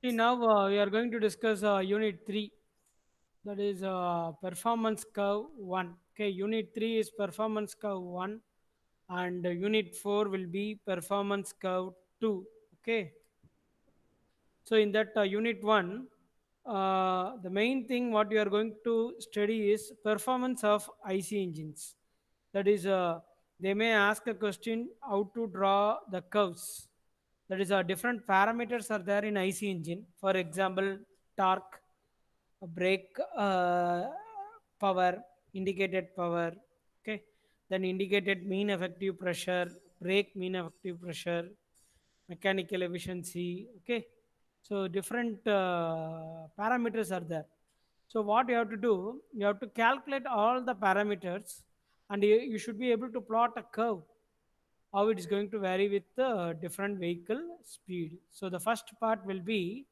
See, now we are going to discuss Unit 3, that is Performance Curve 1. Okay, Unit 3 is Performance Curve 1, and Unit 4 will be Performance Curve 2. Okay, so in that Unit 1, the main thing what you are going to study is performance of IC engines. That is, they may ask a question how to draw the curves. That is, different parameters are there in IC engine. For example, torque, brake power, indicated power. Okay, then indicated mean effective pressure, brake mean effective pressure, mechanical efficiency. Okay, so different parameters are there. So what you have to do, you have to calculate all the parameters, and you should be able to plot a curve how it is going to vary with the different vehicle speed. So the first part will be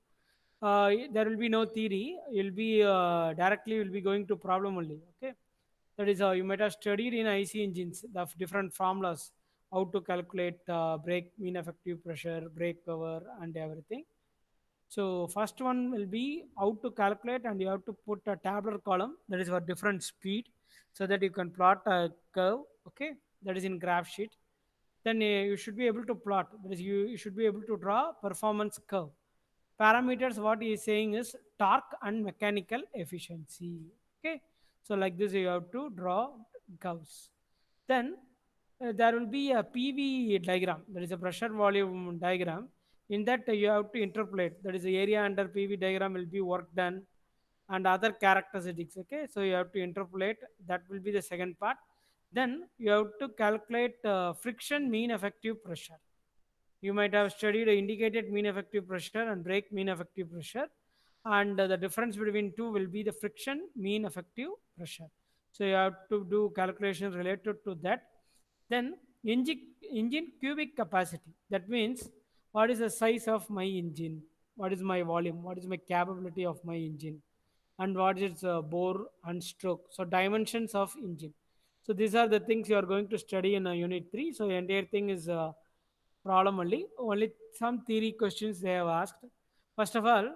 there will be no theory. You'll be directly will be going to problem only. Okay, that is you might have studied in IC engines the different formulas how to calculate brake mean effective pressure, brake power, and everything. So first one will be how to calculate, and you have to put a tabular column that is for different speed, so that you can plot a curve. Okay, that is in graph sheet. Then you should be able to plot. That is, you should be able to draw performance curve. Parameters. What he is saying is torque and mechanical efficiency. Okay, so like this you have to draw curves. Then there will be a PV diagram. That is a pressure volume diagram. In that you have to interpolate. That is the area under PV diagram will be work done and other characteristics. Okay, so you have to interpolate. That will be the second part. Then you have to calculate friction mean effective pressure. You might have studied indicated mean effective pressure and brake mean effective pressure, and the difference between two will be the friction mean effective pressure. So you have to do calculations related to that. Then engine cubic capacity. That means what is the size of my engine, what is my volume, what is my capability of my engine, and what is its bore and stroke. So dimensions of engine. So these are the things you are going to study in unit 3. So entire thing is problem only. Only some theory questions they have asked. First of all,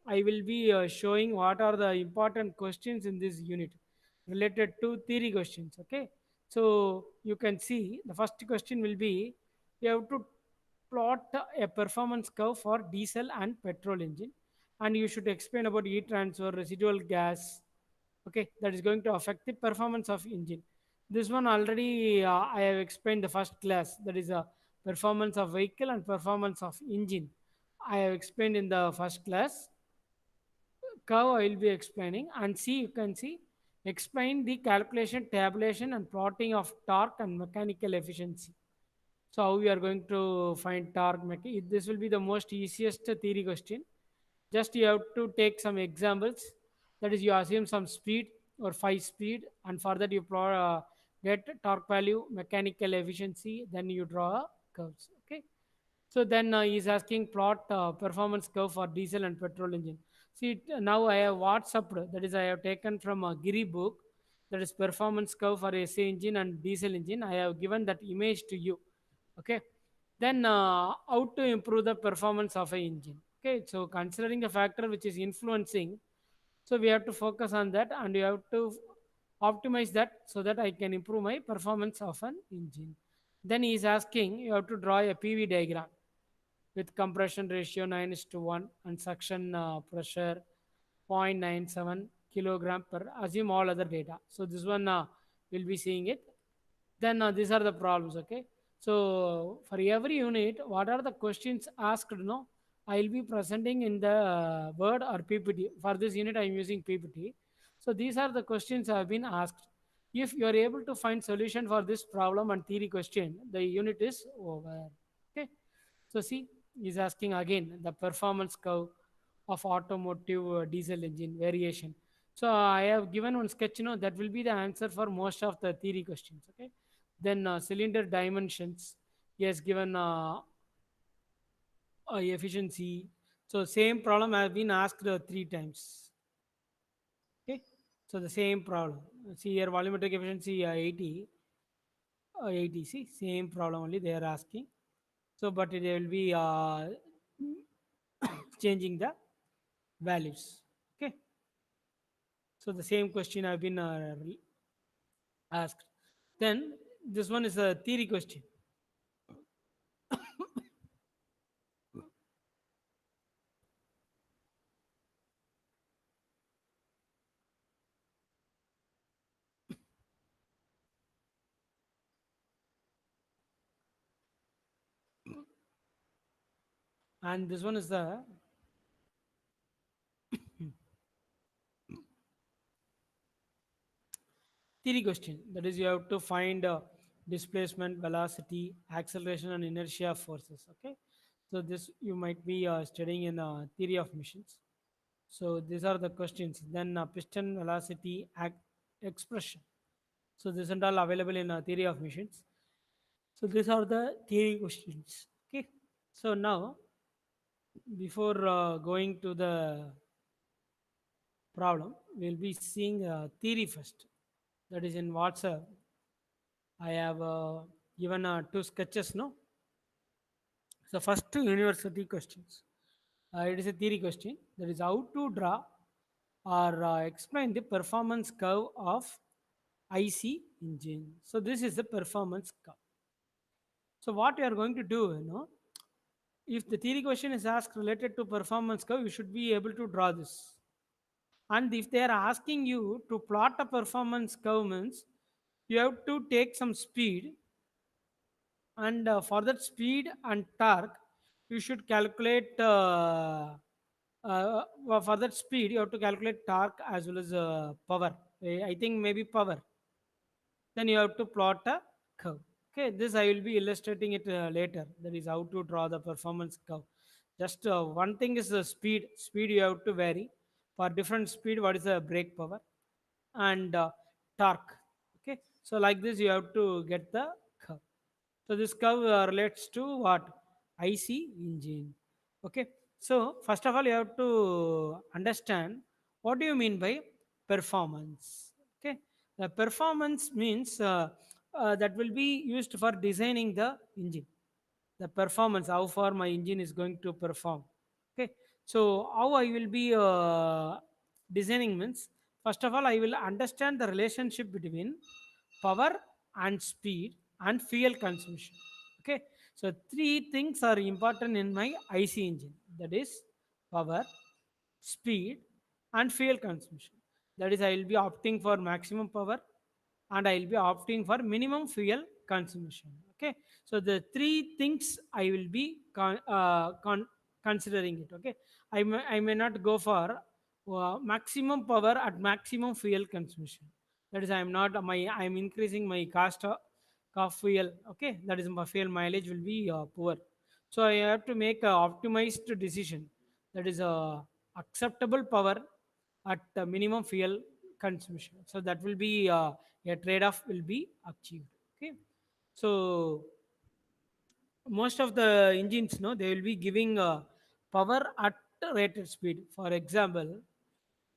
I will be showing what are the important questions in this unit related to theory questions. Okay, so you can see the first question will be you have to plot a performance curve for diesel and petrol engine, and you should explain about heat transfer, residual gas. Okay, that is going to affect the performance of engine. This one already I have explained the first class, that is a performance of vehicle and performance of engine. I have explained in the first class. Curve I will be explaining, and see, you can see, explain the calculation, tabulation, and plotting of torque and mechanical efficiency. So how we are going to find torque? This will be the most easiest theory question. Just you have to take some examples. That is, you assume some speed or 5 speed, and for that you get torque value, mechanical efficiency, then you draw curves. Okay. So then he's asking plot performance curve for diesel and petrol engine. See, now I have WhatsApp. That is, I have taken from a Giri book. That is performance curve for AC engine and diesel engine. I have given that image to you. Okay. Then how to improve the performance of a engine. Okay. So considering the factor which is influencing, so we have to focus on that, and we have to optimize that so that I can improve my performance of an engine. Then he is asking you have to draw a PV diagram with compression ratio 9 is to 1 and suction pressure 0.97 kilogram per, assume all other data. So this one we'll be seeing it. Then these are the problems. Okay, so for every unit what are the questions asked, no, I'll be presenting in the word or PPT. For this unit I'm using PPT. So these are the questions have been asked. If you are able to find solution for this problem and theory question, the unit is over. Okay, so see, he's asking again the performance curve of automotive diesel engine variation. So I have given one sketch, that will be the answer for most of the theory questions. Okay. Then cylinder dimensions, he has given efficiency. So same problem has been asked 3 times. Okay. So the same problem. See here, volumetric efficiency 80. See, same problem only they are asking. So, but it will be changing the values. Okay, so the same question I've been asked. Then this one is a theory question, and this one is the theory question. That is, you have to find displacement, velocity, acceleration, and inertia forces. Okay, so this you might be studying in theory of machines. So these are the questions. Then piston velocity expression. So this is all available in theory of machines. So these are the theory questions. Okay. So now, before going to the problem, we'll be seeing theory first. That is in WhatsApp. I have given two sketches. No. So first two university questions. It is a theory question. That is how to draw or explain the performance curve of IC engine. So this is the performance curve. So what you are going to do, if the theory question is asked related to performance curve, you should be able to draw this. And if they are asking you to plot a performance curve means you have to take some speed, and for that speed and torque, you should calculate. Well, for that speed, you have to calculate torque as well as power. I think maybe power. Then you have to plot a curve. Okay, this I will be illustrating it later. That is how to draw the performance curve. Just one thing is the speed. Speed you have to vary. For different speed, what is the brake power and torque. Okay, so like this you have to get the curve. So this curve relates to what? IC engine. Okay. So first of all, you have to understand what do you mean by performance. Okay. The performance means that will be used for designing the engine. The performance, how far my engine is going to perform. Okay. So how I will be designing means first of all I will understand the relationship between power and speed and fuel consumption. Okay, so three things are important in my IC engine, that is power, speed, and fuel consumption. That is, I will be opting for maximum power and I will be opting for minimum fuel consumption. Okay, so the three things I will be considering it. Okay, I may not go for maximum power at maximum fuel consumption. That is, I am not my I am increasing my cost of fuel. Okay, that is my fuel mileage will be poor. So I have to make a optimized decision. That is acceptable power at minimum fuel consumption. So that will be a trade-off will be achieved. Okay, so most of the engines, no, they will be giving power at rated speed. For example,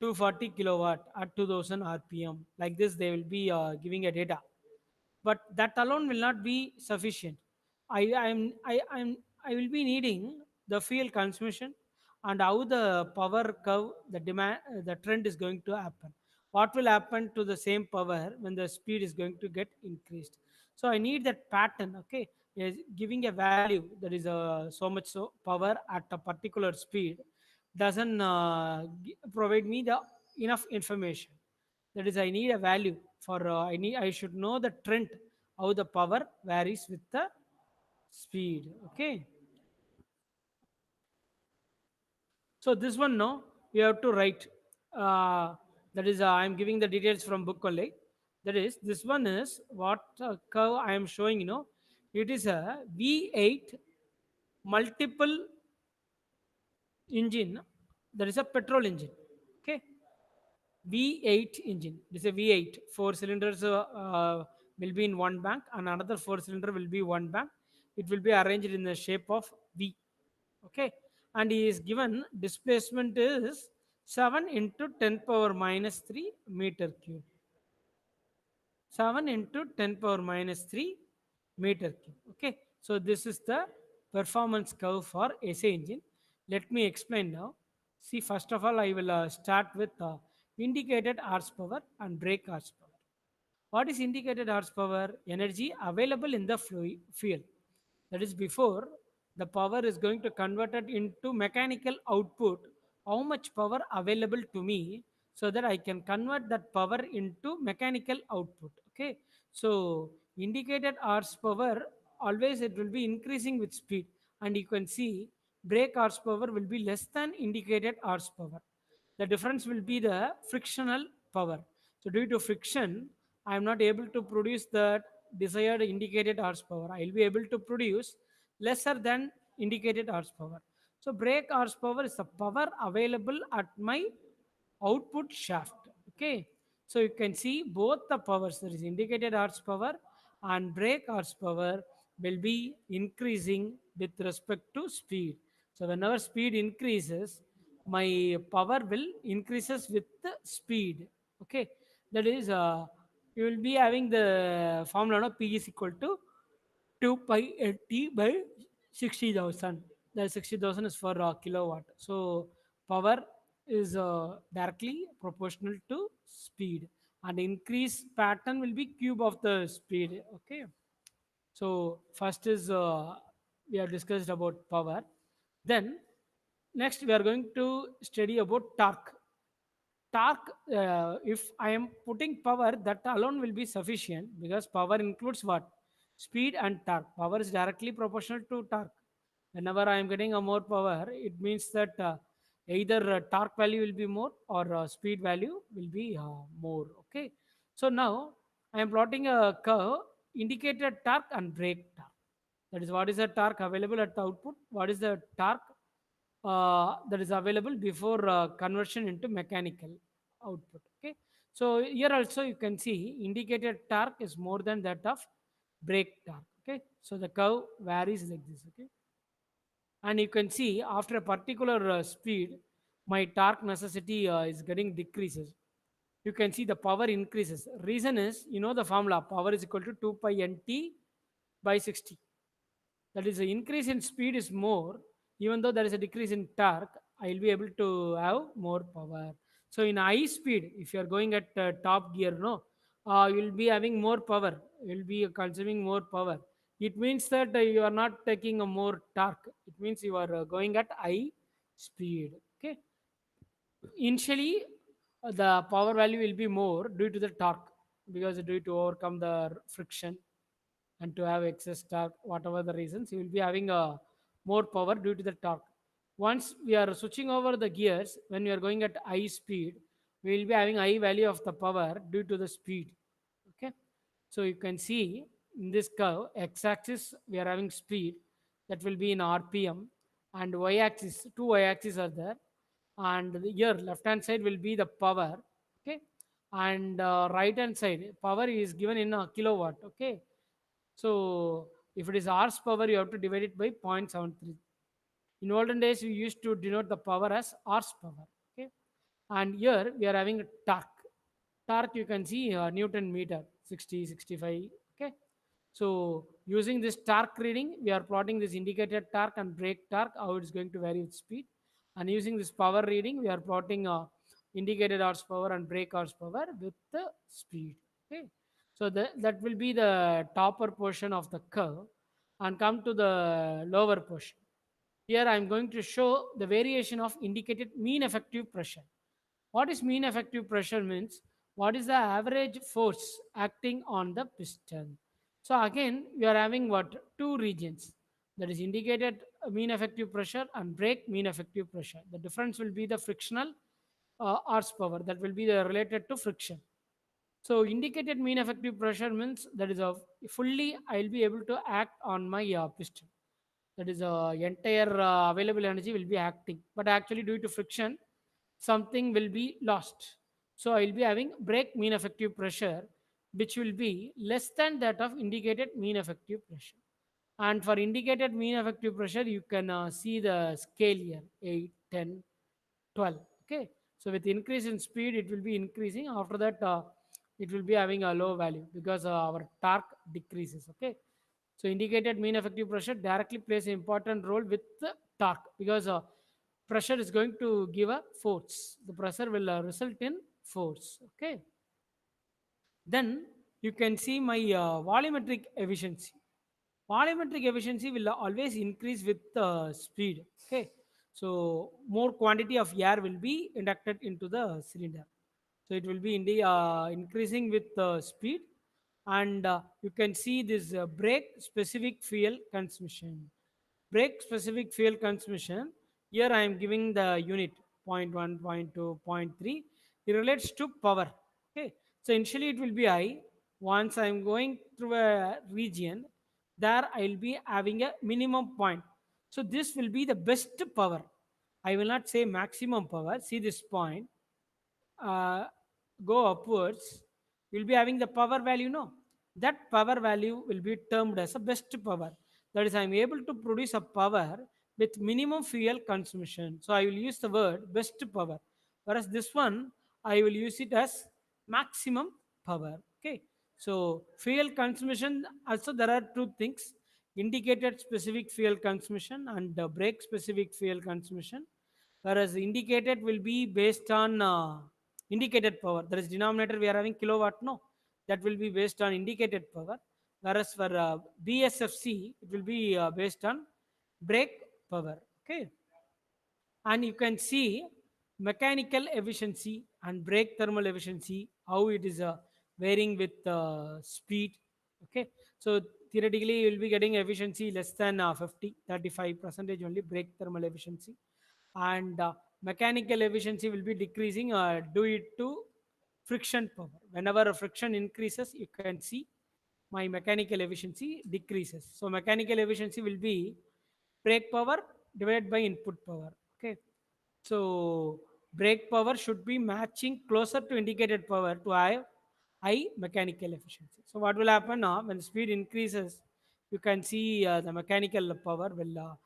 240 kilowatt at 2000 rpm. Like this, they will be giving a data, but that alone will not be sufficient. I will be needing the fuel consumption and how the power curve, the demand, the trend is going to happen. What will happen to the same power when the speed is going to get increased? So I need that pattern. Okay, is giving a value that is so much so power at a particular speed doesn't provide me the enough information. That is, I need a value for I should know the trend, how the power varies with the speed. Okay, so this one, no, you have to write. That is, I'm giving the details from book only. That is, this one is what curve I am showing. It is a V8 multiple engine. That is a petrol engine. Okay, V8 engine. This is a V8. Four cylinders will be in one bank, and another four cylinder will be one bank. It will be arranged in the shape of V. Okay, and he is given displacement is 7 into 10 power minus 3 meter cube. 7 into 10 power minus 3 meter cube. Okay, so this is the performance curve for SA engine. Let me explain now. See, first of all, I will start with indicated horsepower and brake horsepower. What is indicated horsepower? Energy available in the fuel. That is before the power is going to convert it into mechanical output. How much power available to me so that I can convert that power into mechanical output. Okay. So indicated horsepower always it will be increasing with speed, and you can see brake horsepower will be less than indicated horsepower. The difference will be the frictional power. So due to friction, I am not able to produce the desired indicated horsepower. I will be able to produce lesser than indicated horsepower. So brake horsepower is the power available at my output shaft. Okay, so you can see both the powers, there is indicated horsepower and brake horsepower will be increasing with respect to speed. So whenever speed increases, my power will increases with the speed. Okay, that is you will be having the formula no? P is equal to 2 pi t by 60,000. The 60,000 is for kilowatt. So power is directly proportional to speed, and increase pattern will be cube of the speed. Okay. So first is we have discussed about power. Then next we are going to study about torque. Torque, if I am putting power, that alone will be sufficient, because power includes what? Speed and torque. Power is directly proportional to torque. Whenever I am getting a more power, it means that either torque value will be more, or speed value will be more. Okay. So now I am plotting a curve, indicated torque and brake torque. That is, what is the torque available at the output, what is the torque that is available before conversion into mechanical output. Okay, so here also you can see indicated torque is more than that of brake torque. Okay, so the curve varies like this. Okay, and you can see after a particular speed, my torque necessity is getting decreases. You can see the power increases. Reason is, you know the formula, power is equal to 2 pi nt by 60. That is, the increase in speed is more, even though there is a decrease in torque, I will be able to have more power. So in high speed, if you are going at top gear, no, you will be having more power, you will be consuming more power. It means that you are not taking a more torque, it means you are going at high speed. Okay, initially the power value will be more due to the torque, because due to overcome the friction and to have excess torque, whatever the reasons, you will be having a more power due to the torque. Once we are switching over the gears, when we are going at high speed, we will be having high value of the power due to the speed. Okay, so you can see in this curve, x-axis we are having speed, that will be in rpm, and y-axis, two y-axis are there, and here left hand side will be the power. Okay, and right hand side power is given in a kilowatt. Okay, so if it is hours power, you have to divide it by 0.73. In olden days, we used to denote the power as hours power. Okay, and here we are having a torque. Torque, you can see Newton meter, 60, 65. Okay, so using this torque reading, we are plotting this indicated torque and brake torque, how it is going to vary with speed. And using this power reading, we are plotting indicated horsepower and brake horsepower with the speed. Okay, so that will be the topper portion of the curve, and come to the lower portion. Here I am going to show the variation of indicated mean effective pressure. What is mean effective pressure means? What is the average force acting on the piston? So again, we are having what? Two regions. That is indicated mean effective pressure and brake mean effective pressure. The difference will be the frictional horsepower, that will be the related to friction. So indicated mean effective pressure means that is a fully I will be able to act on my piston. That is entire available energy will be acting, but actually due to friction, something will be lost. So I will be having brake mean effective pressure, which will be less than that of indicated mean effective pressure. And for indicated mean effective pressure, you can see the scale here, 8, 10, 12. Okay, so with increase in speed, it will be increasing. After that, it will be having a low value, because our torque decreases. Okay, so indicated mean effective pressure directly plays an important role with the torque, because pressure is going to give a force. The pressure will result in force. Okay. Then you can see my volumetric efficiency. Volumetric efficiency will always increase with speed. Okay. So more quantity of air will be inducted into the cylinder. So it will be increasing with speed, and you can see this brake specific fuel consumption. Brake specific fuel consumption. Here I am giving the unit point 0.1, point 0.2, point 0.3. It relates to power. Okay. So initially it will be high. Once I am going through a region, there I will be having a minimum point. So this will be the best power. I will not say maximum power. See this point, uh, go upwards, you'll be having the power value. No, that power value will be termed as a best power. That is, I'm able to produce a power with minimum fuel consumption. So I will use the word best power. Whereas this one, I will use it as maximum power. Okay. So fuel consumption, also there are two things: indicated specific fuel consumption and brake specific fuel consumption. Whereas indicated will be based on indicated power. There is denominator we are having kilowatt. No, that will be based on indicated power. Whereas for BSFC, it will be based on brake power. Okay. And you can see mechanical efficiency and brake thermal efficiency, how it is varying with speed. Okay. So theoretically you will be getting efficiency less than 50, 35 percentage only brake thermal efficiency, and mechanical efficiency will be decreasing due it to friction power. Whenever a friction increases, you can see my mechanical efficiency decreases. So mechanical efficiency will be brake power divided by input power. Okay. So brake power should be matching closer to indicated power to have high mechanical efficiency. So what will happen now when speed increases? You can see the mechanical power will,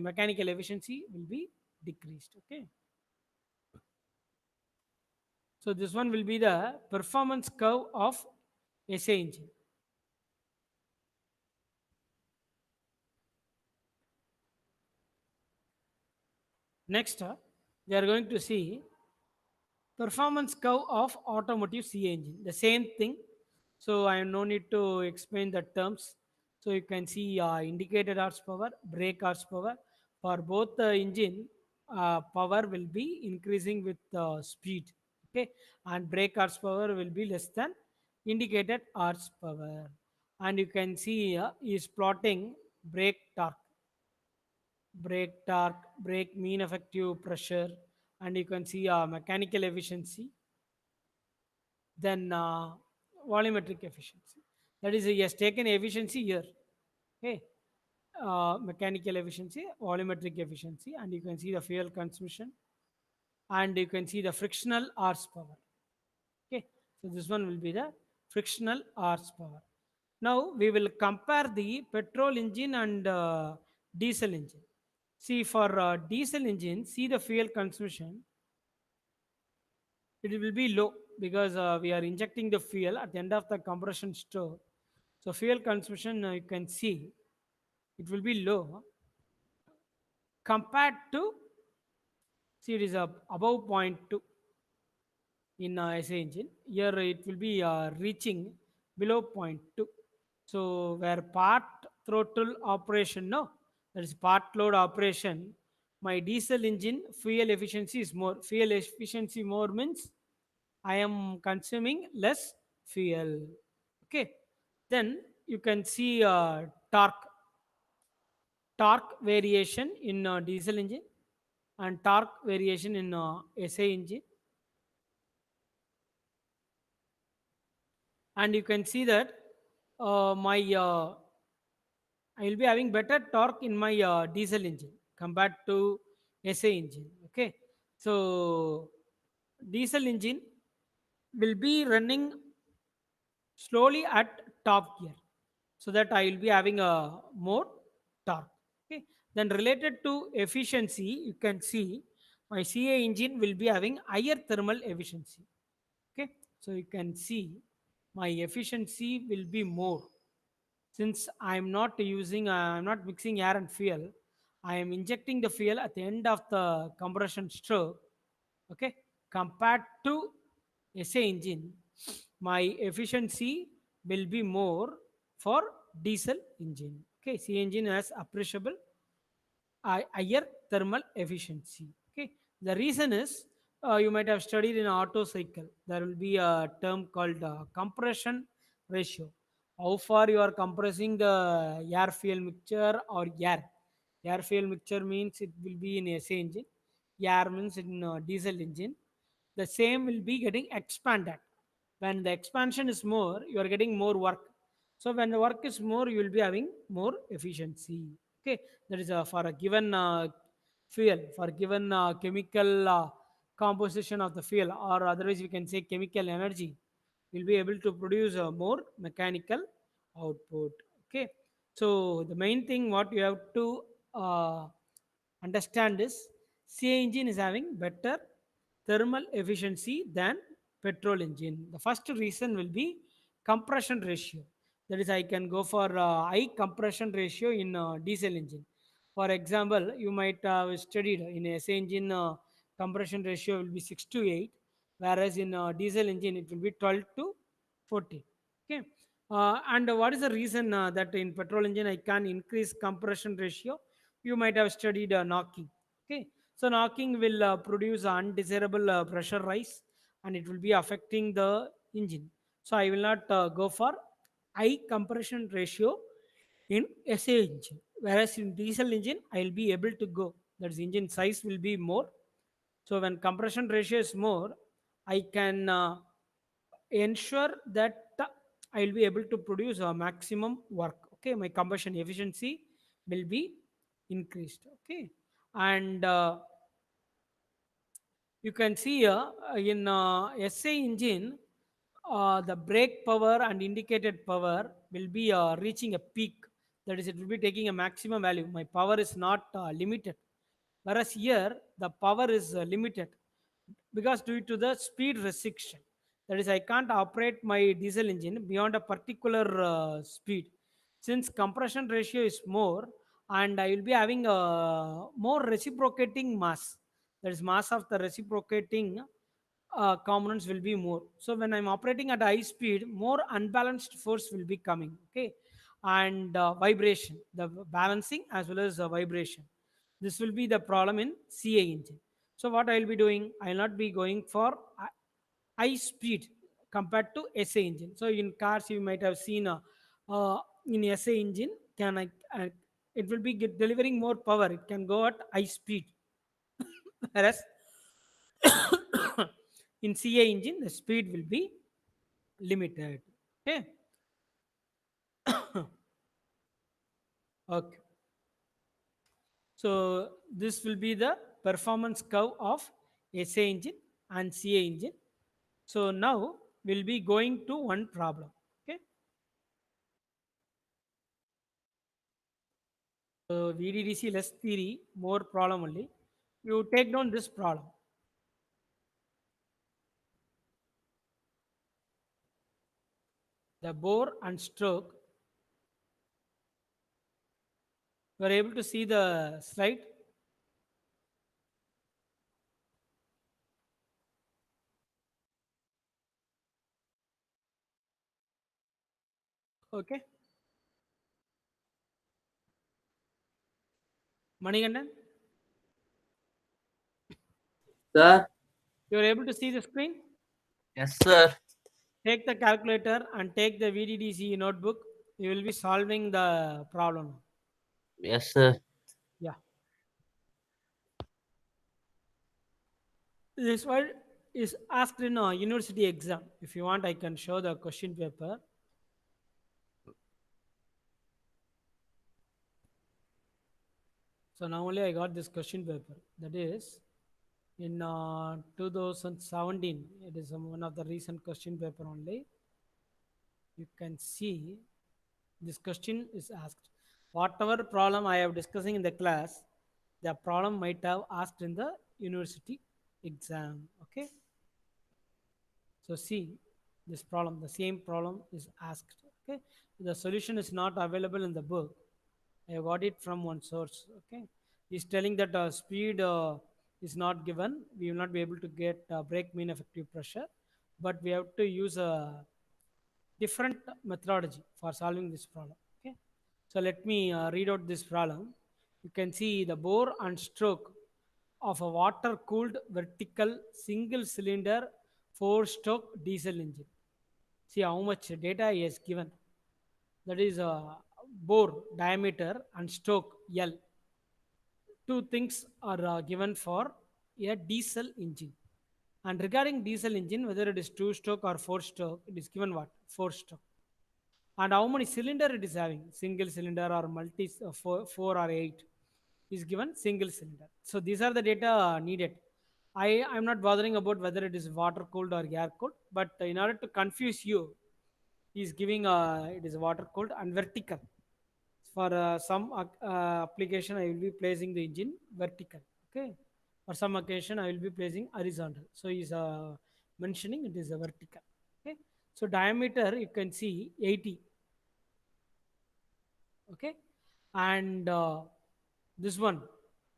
mechanical efficiency will be decreased. Okay. So this one will be the performance curve of SA engine. Next, we are going to see performance curve of automotive CA engine. The same thing. So I no need to explain the terms. So you can see indicated horsepower, brake horsepower. For both the engine, power will be increasing with speed. Okay, and brake horsepower will be less than indicated horsepower. And you can see is plotting brake torque, brake mean effective pressure, and you can see mechanical efficiency, then volumetric efficiency. That is, he has taken efficiency here. Okay, mechanical efficiency, volumetric efficiency, and you can see the fuel consumption, and you can see the frictional horsepower. Okay, so this one will be the frictional horsepower. Now we will compare the petrol engine and diesel engine. See, for diesel engine, see the fuel consumption, it will be low because we are injecting the fuel at the end of the compression stroke. So fuel consumption, you can see it will be low compared to, see, it is above zero point 0.2 in SA engine. Here it will be reaching below zero point 0.2. So where part throttle operation, no, that is part load operation, my diesel engine fuel efficiency is more. Fuel efficiency more means I am consuming less fuel. Okay. Then you can see torque variation in diesel engine and torque variation in SA engine, and you can see that my I will be having better torque in my diesel engine compared to SA engine. Okay, so diesel engine will be running slowly at top gear, so that I will be having a more torque. Okay, then related to efficiency, you can see my CA engine will be having higher thermal efficiency. Okay, so you can see my efficiency will be more since I'm not mixing air and fuel. I am injecting the fuel at the end of the compression stroke. Okay, compared to SA engine, my efficiency will be more for diesel engine. Okay, C engine has appreciable higher thermal efficiency. Okay, the reason is you might have studied in auto cycle. There will be a term called compression ratio. How far you are compressing the air fuel mixture or air. Air fuel mixture means it will be in SA engine. Air means in diesel engine. The same will be getting expanded. When the expansion is more, you are getting more work. So when the work is more, you will be having more efficiency. Okay, that is for a given fuel, for given chemical composition of the fuel, or otherwise we can say chemical energy. We'll be able to produce more mechanical output. Okay, so the main thing what you have to uh, understand is CA engine is having better thermal efficiency than petrol engine. The first reason will be compression ratio. That is, I can go for high compression ratio in diesel engine. For example, you might have studied in SA engine compression ratio will be 6 to 8, whereas in diesel engine it will be 12 to 14. Okay, and what is the reason that in petrol engine I can increase compression ratio? You might have studied knocking. Okay, so knocking will produce undesirable pressure rise, and it will be affecting the engine. So I will not go for high compression ratio in SA engine, whereas in diesel engine I will be able to go. That is, engine size will be more. So when compression ratio is more, I can ensure that I will be able to produce a maximum work. Okay, my combustion efficiency will be increased. Okay, and you can see here in SA engine, the brake power and indicated power will be reaching a peak. That is, it will be taking a maximum value. My power is not limited. Whereas here, the power is limited because due to the speed restriction. That is, I can't operate my diesel engine beyond a particular speed. Since compression ratio is more, and I will be having a more reciprocating mass. That is, mass of the reciprocating components will be more. So when I'm operating at high speed, more unbalanced force will be coming. Okay, and vibration, the balancing as well as vibration. This will be the problem in CA engine. So what I will be doing, I will not be going for high speed compared to SA engine. So in cars you might have seen in SA engine, can it will be delivering more power. It can go at high speed, whereas in CA engine the speed will be limited. Okay. Okay. So this will be the performance curve of SA engine and CA engine. So now we'll be going to one problem. Okay. So VDDC less theory, more problem only. You take down this problem. The bore and stroke. You are able to see the slide. Okay. Manigandan, Sir, you are able to see the screen. yes, sir. Take the calculator and take the VDDC notebook. You will be solving the problem. Yes, sir. Yeah. This one is asked in a university exam. If you want, I can show the question paper. So now only I got this question paper. That is in 2017. It is one of the recent question paper only. You can see this question is asked. Whatever problem I have discussing in the class, the problem might have asked in the university exam. Okay. So see this problem, the same problem is asked. Okay. The solution is not available in the book. I got it from one source. Okay. He's telling that speed is not given. We will not be able to get brake mean effective pressure, but we have to use a different methodology for solving this problem. Okay, so let me read out this problem. You can see the bore and stroke of a water cooled vertical single cylinder 4-stroke diesel engine. See how much data he has given. That is bore diameter and stroke L. Two things are given for a diesel engine. And regarding diesel engine, whether it is 2-stroke or 4-stroke, it is given what? 4-stroke. And how many cylinder it is having? Single cylinder or multi, four or eight is given single cylinder. So these are the data needed. I'm not bothering about whether it is water cooled or air cooled, but in order to confuse you, he is giving it is water cooled and vertical. For some application, I will be placing the engine vertical. Okay. For some occasion, I will be placing horizontal. So he's mentioning it is a vertical. Okay. So diameter you can see 80. Okay, and this one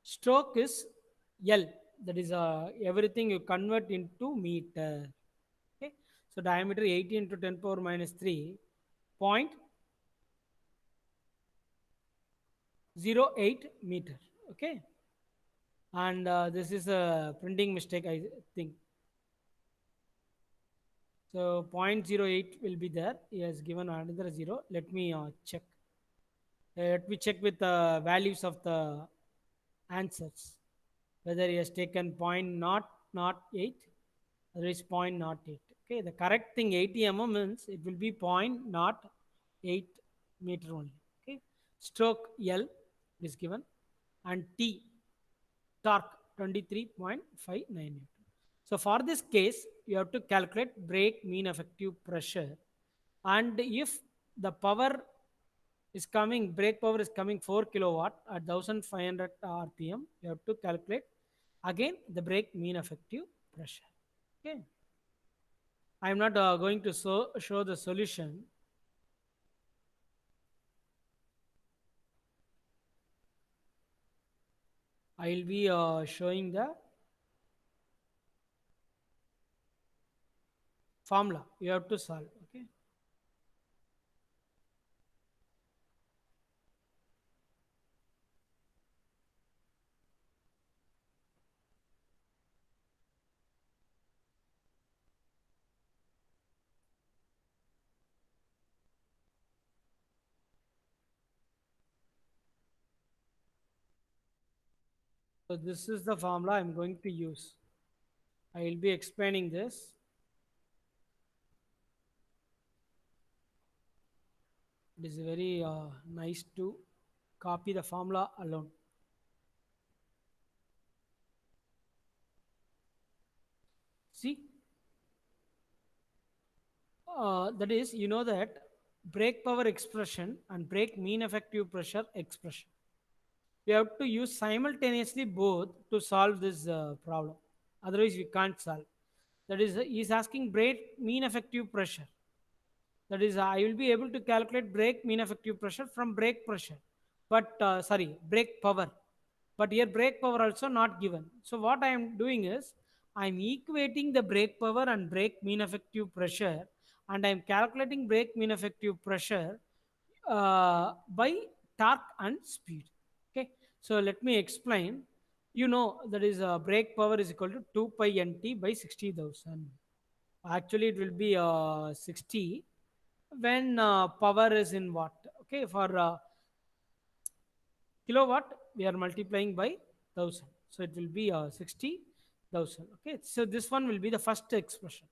stroke is L, that is everything you convert into meter. Okay, so diameter 80 into 10 power minus 3 point 0.08 meter. Okay, and this is a printing mistake, I think. So 0.08 will be there. He has given another 0. Let me check. Let me check with the values of the answers, whether he has taken point not 8, otherwise point not 8. Okay, the correct thing 80 mm means it will be point not 8 meter only. Okay, stroke L is given, and T torque 23.59 Newton. So for this case, you have to calculate brake mean effective pressure, and if the power is coming, brake power is coming 4 kilowatt at 1500 rpm, you have to calculate again the brake mean effective pressure. Okay, I am not going to show the solution. I will be showing the formula you have to solve. Okay, so this is the formula I am going to use. I will be explaining this. It is very nice to copy the formula alone. See, that is, you know that brake power expression and brake mean effective pressure expression, we have to use simultaneously both to solve this problem. Otherwise, we can't solve. That is, he is asking brake mean effective pressure. That is, I will be able to calculate brake mean effective pressure from brake pressure, but sorry, brake power. But here brake power also not given. So what I am doing is I am equating the brake power and brake mean effective pressure, and I am calculating brake mean effective pressure by torque and speed. Okay, so let me explain. You know that is brake power is equal to 2 pi nt by 60,000. Actually, it will be 60 when power is in watt. Okay, for kilowatt we are multiplying by 1000, so it will be 60,000. Okay, so this one will be the first expression.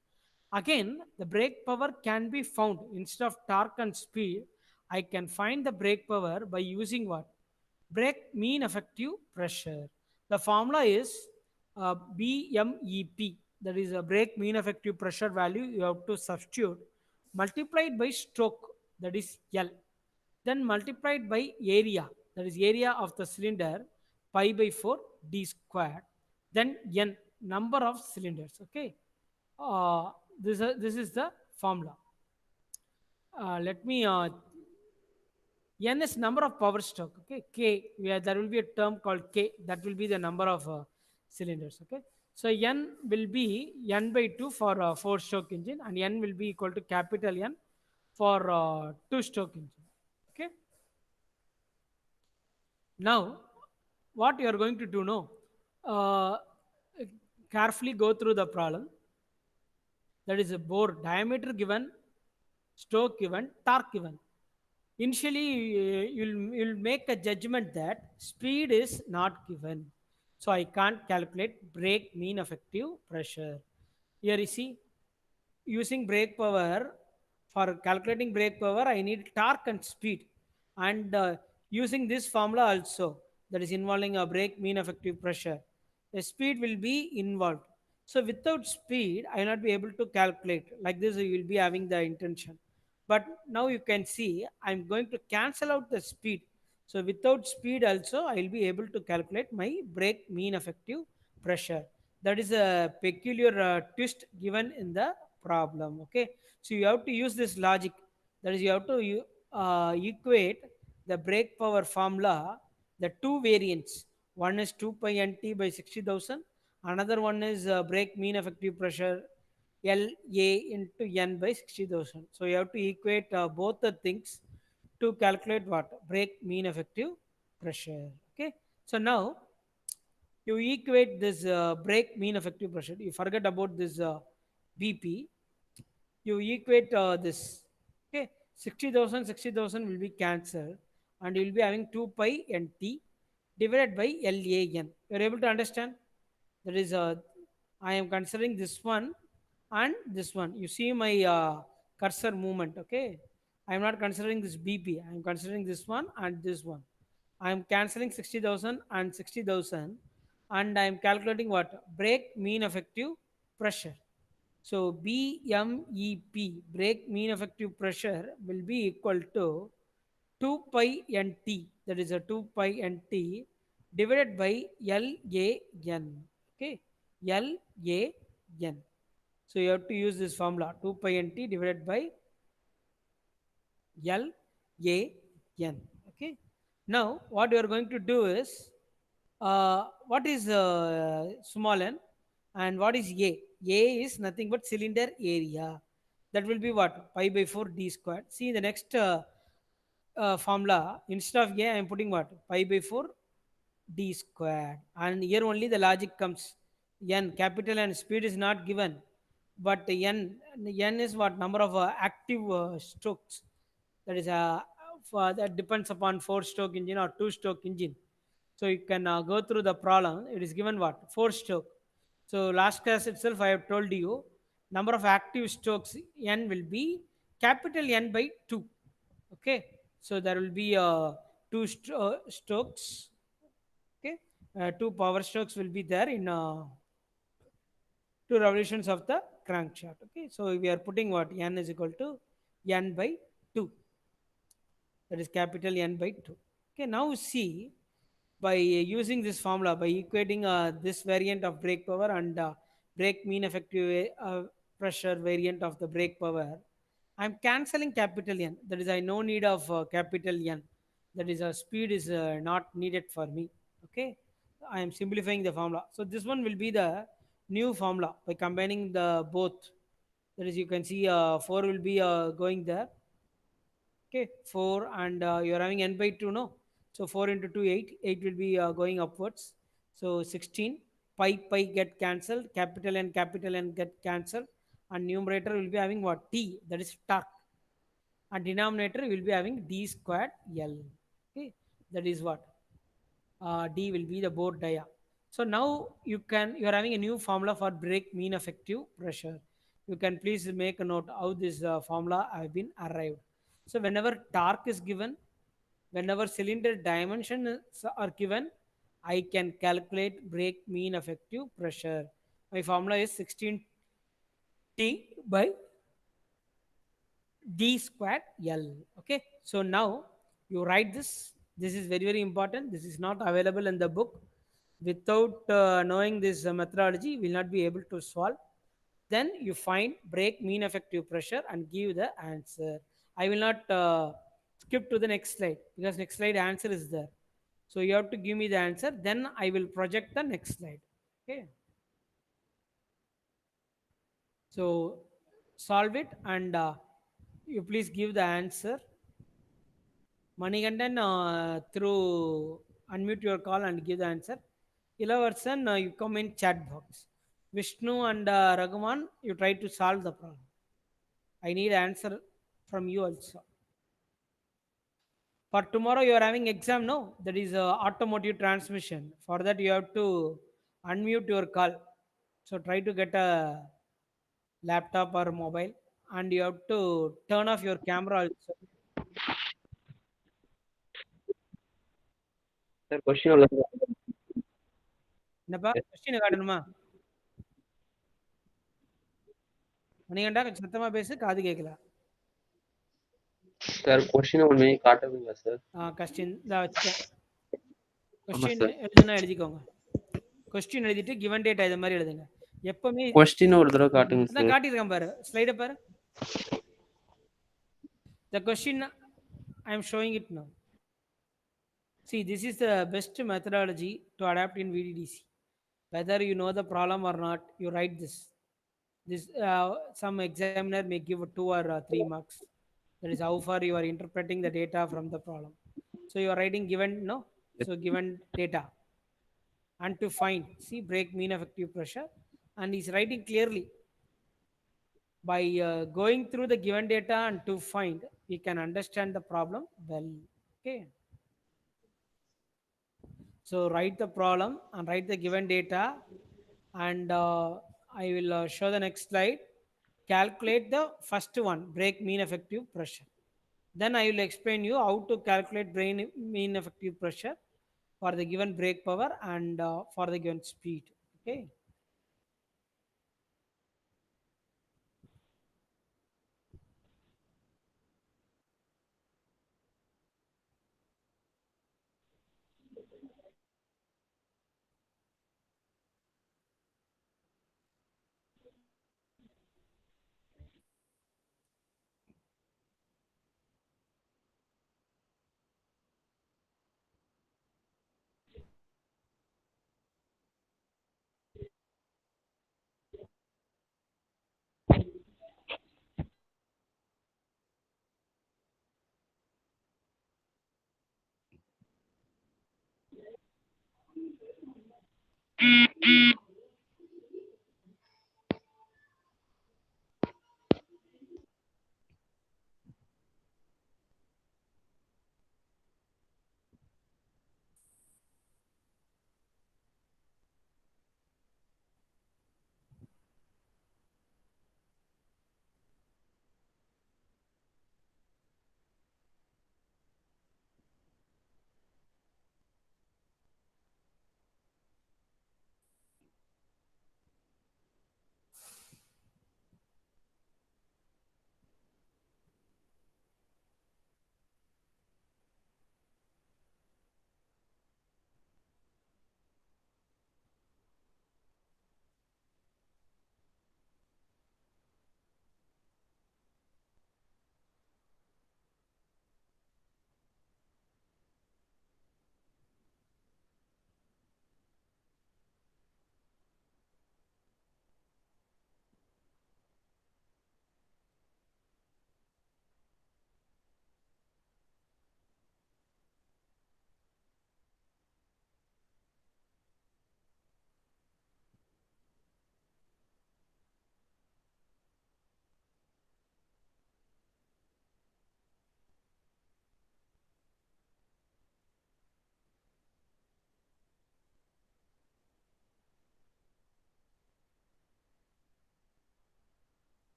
Again, the brake power can be found instead of torque and speed. I can find the brake power by using what? Brake mean effective pressure. The formula is BMEP, that is a brake mean effective pressure value you have to substitute, multiplied by stroke, that is L, then multiplied by area, that is area of the cylinder, pi by 4 d squared, then n, number of cylinders. Okay, this is the formula. Let me N is number of power stroke. Okay, K, where there will be a term called K, that will be the number of cylinders. Okay, so N will be N by 2 for 4 stroke engine, and N will be equal to capital N for 2 stroke engine. Okay, now what you are going to do now, uh, carefully go through the problem. That is a bore diameter given, stroke given, torque given. Initially, you'll make a judgment that speed is not given. So I can't calculate brake mean effective pressure. Here you see, using brake power, for calculating brake power I need torque and speed, and using this formula also, that is involving a brake mean effective pressure, the speed will be involved. So without speed I will not be able to calculate. Like this you will be having the intention, but now you can see I'm going to cancel out the speed. So without speed also I will be able to calculate my brake mean effective pressure. That is a peculiar twist given in the problem. Okay, so you have to use this logic. That is, you have to equate the brake power formula, the two variants. One is 2 pi nt by 60,000, another one is brake mean effective pressure LA into N by 60,000. So you have to equate both the things to calculate what? Brake mean effective pressure. Okay, so now you equate this brake mean effective pressure. You forget about this BP. You equate this. Okay, 60,000, 60,000 will be cancelled, and you will be having 2 pi nt divided by LAN. You are able to understand? That is, I am considering this one and this one. You see my cursor movement. Okay, I am not considering this BP. I am considering this one and this one. I am cancelling 60,000 and 60,000, and I am calculating what? Brake mean effective pressure. So BMEP, brake mean effective pressure, will be equal to 2 pi nt, that is a 2 pi nt divided by LAN. Okay, LAN. So you have to use this formula, 2 pi nt divided by LAN. Okay. Now what you are going to do is, what is small n and what is A? A is nothing but cylinder area. That will be what? Pi by 4 d squared. See the next formula, instead of A I am putting what? Pi by 4 d squared. And here only the logic comes. N, capital N, speed is not given, but N is what? Number of active strokes. That is that depends upon 4 stroke engine or 2 stroke engine. So you can go through the problem. It is given what? 4 stroke. So last class itself I have told you number of active strokes N will be capital N by 2. Okay, so there will be two strokes. Okay, two power strokes will be there in two revolutions of the crankshaft. Okay, so we are putting what? N is equal to N by 2, that is capital N by 2. Okay, now see, by using this formula, by equating this variant of brake power and brake mean effective pressure variant of the brake power, I'm cancelling capital N. That is, I no need of capital N. That is, speed is not needed for me. Okay, I am simplifying the formula. So this one will be the new formula by combining the both. That is, you can see 4 will be going there. Okay, 4, and you are having n by 2, no? So 4 into 2, 8. 8 will be going upwards. So 16. Pi get cancelled. Capital N get cancelled. And numerator will be having what? T, that is torque. And denominator will be having d squared L. Okay, that is what? D will be the bore dia. So now you are having a new formula for brake mean effective pressure. You can please make a note how this formula have been arrived. So whenever torque is given, whenever cylinder dimensions are given, I can calculate brake mean effective pressure. My formula is 16 T by d squared L. Okay, so now you write this. This is very, very important. This is not available in the book. Without knowing this methodology, you will not be able to solve. Then you find brake mean effective pressure and give the answer. I will not skip to the next slide because next slide answer is there. So you have to give me the answer, then I will project the next slide. Okay. So solve it and you please give the answer. Manigandan, through unmute your call and give the answer. Ilavarsan, you come in chat box. Vishnu and Raghuman, you try to solve the problem. I need answer from you also. For tomorrow, you are having exam, no? That is automotive transmission. For that, you have to unmute your call. So try to get a laptop or mobile, and you have to turn off your camera also. Sir, question உள்ள என்னப்பா question காட்டணுமா? Manikanta கொஞ்சம் சத்தமா பேசு, காது கேட்கல. Sir question ஒன்று காட்டுவீங்களா sir? Question இதான் வச்சுட்டேன். ஆமா கொஸ்டின் சார். எழுதுனா எழுதிக்கோங்க. கொஸ்டின் எழுதிட்டு கிவன் டேட்டா இது மாதிரி எழுதுங்க. எப்பவுமே கொஸ்டின் ஒரு தடவை காட்டுங்க அதான் சார். காட்டியிருக்கேன் பாரு, ஸ்லைடை பாரு. The question I am showing it now. See, this is the best methodology to adapt in VDDC. Whether you know the problem or not, you write this. This some examiner may give 2 or 3 marks. That is how far you are interpreting the data from the problem. So you are writing given, no? So given data and to find, see, break mean effective pressure, and he's writing clearly by going through the given data and to find, we can understand the problem well. Okay. So write the problem and write the given data, and I will show the next slide. Calculate the first one, break mean effective pressure. Then I will explain you how to calculate brain mean effective pressure for the given brake power and for the given speed. Okay.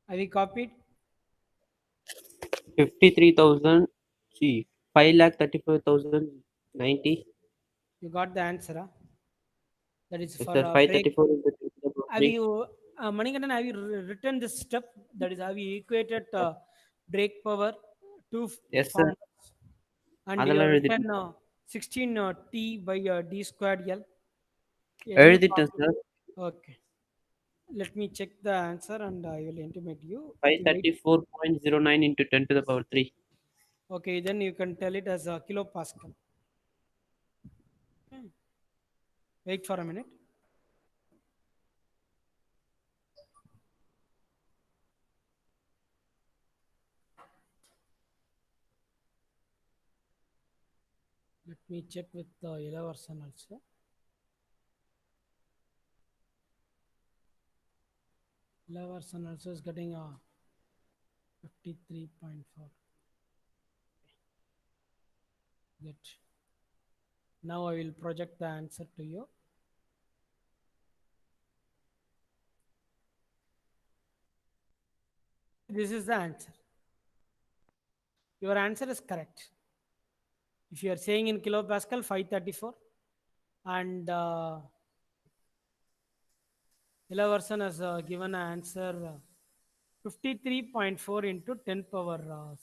Have you copied? 53,000. See, 5,35,090. You got the answer. Huh? That is Yes, for sir. break. 534 into 2 Have roughly. you, Manikandan, have you written this step? That is, have you equated brake power to Yes, sir. formulas? and you அதெல்லாம் have எழுதிட்டேன் written sir. 16 t by d squared L. Any எழுதிட்டேன் problem? Sir. Okay. Let me check the answer and I will intimate you. Okay, wait. 534.09 into 10 to the power 3. Okay, then you can tell it as a kilopascal. Okay. Wait for a minute. Let me check with the yellow version also. Yellow version also is getting a 53.4. Good. Now I will project the answer to you. This is the answer. Your answer is correct. If you are saying in kilopascal 534 and yellow version has given an answer 53.4 into 10 power 6.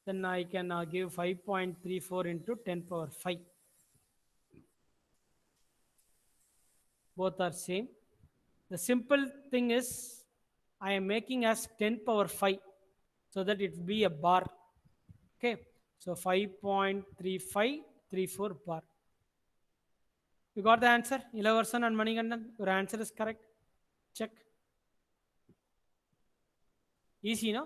Then I can give 5.34 into 10 power 5. Both are same. The simple thing is I am making as 10 power 5 so that it will be a bar. Okay. So 5.3534 bar. You got the answer? Ilavarsan and Manigandan, your answer is correct. Check. Easy, no?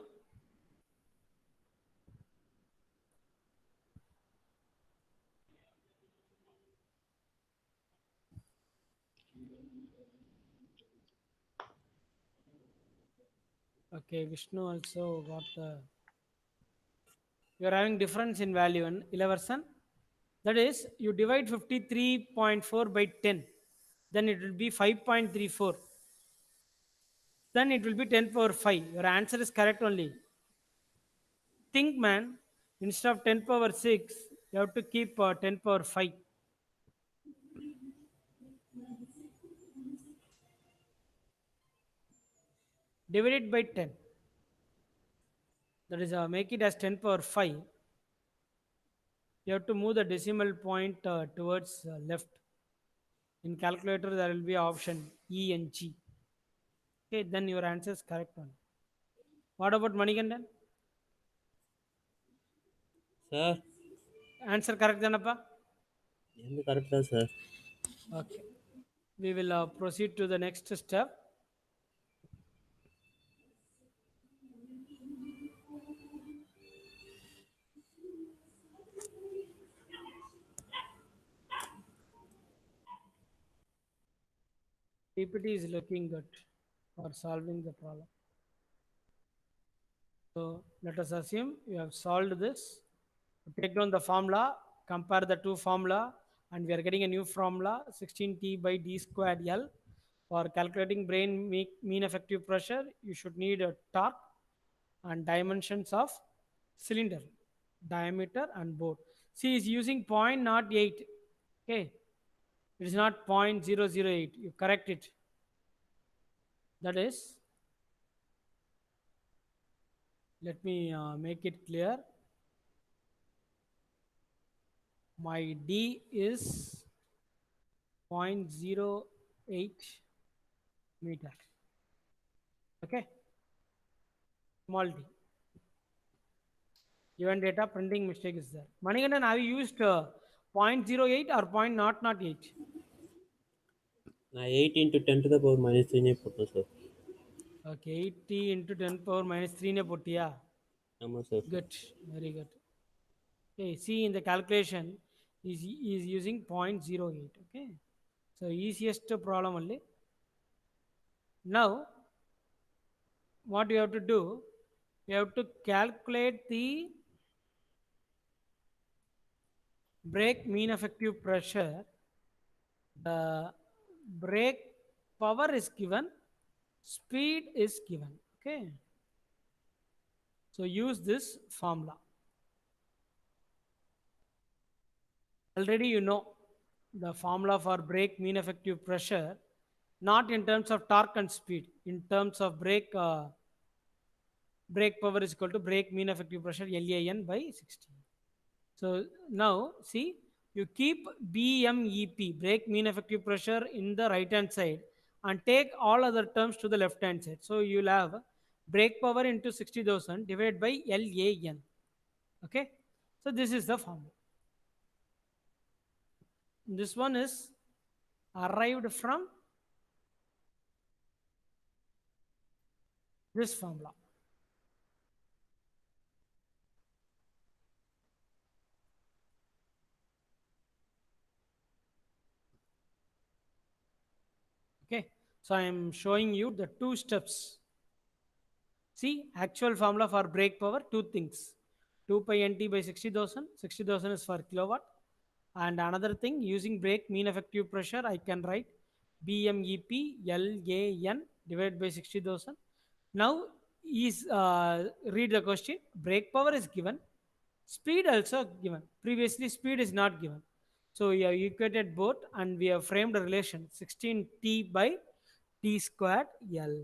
Okay, Vishnu also got the. You are having difference in value in Ilavarsan. That is, you divide 53.4 by 10, then it will be 5.34. Then it will be 10 power 5. Your answer is correct only. Think, man, instead of 10 power 6, you have to keep 10 power 5. Divide it by 10. That is, make it as 10 power 5. You have to move the decimal point towards left. In calculator, there will be option E and G. Okay, then your answer is correct one. What about Manikandan? Sir Answer correct Danappa? எந்த correct தான் sir. Okay. We will proceed to the next step. PPT is looking good for solving the problem. So let us assume you have solved this. Take down the formula, compare the two formula, and we are getting a new formula 16T by D squared L. For calculating brain mean effective pressure, you should need a torque and dimensions of cylinder, diameter and bore. See, is using 0.08. Okay, it is not 0.008. You correct it. That is, let me make it clear. My D is 0.08 meter. Okay, small d. Given data, printing mistake is there. Manikandan, have you used 0.08 or 0.008? நான் 8 into 10 to the power minus 3 போட்டேன் sir. Okay, 80 into 10 power minus 3 ne pottiya. ஆமாம் sir. Good, very good. Okay, see in the calculation is using 0.08. Okay, so easiest problem only. Now, what you have to do, you have to calculate the brake mean effective pressure. The brake power is given, speed is given. Okay, so use this formula. Already you know the formula for brake mean effective pressure, not in terms of torque and speed, in terms of brake Brake power is equal to brake mean effective pressure LAN by 60. So now see, you keep BMEP, brake mean effective pressure, in the right hand side and take all other terms to the left hand side. So you'll have brake power into 60,000 divided by LAN. Okay. So this is the formula. This one is arrived from this formula. Okay. So I am showing you the two steps. See, actual formula for brake power, two things. 2 pi nt by 60,000. 60,000 is for kilowatt. And another thing, using brake mean effective pressure, I can write BMEP LAN divided by 60,000. Now, read the question. Brake power is given. Speed also given. Previously, speed is not given. So we have equated both and we have framed a relation 16t by t squared L.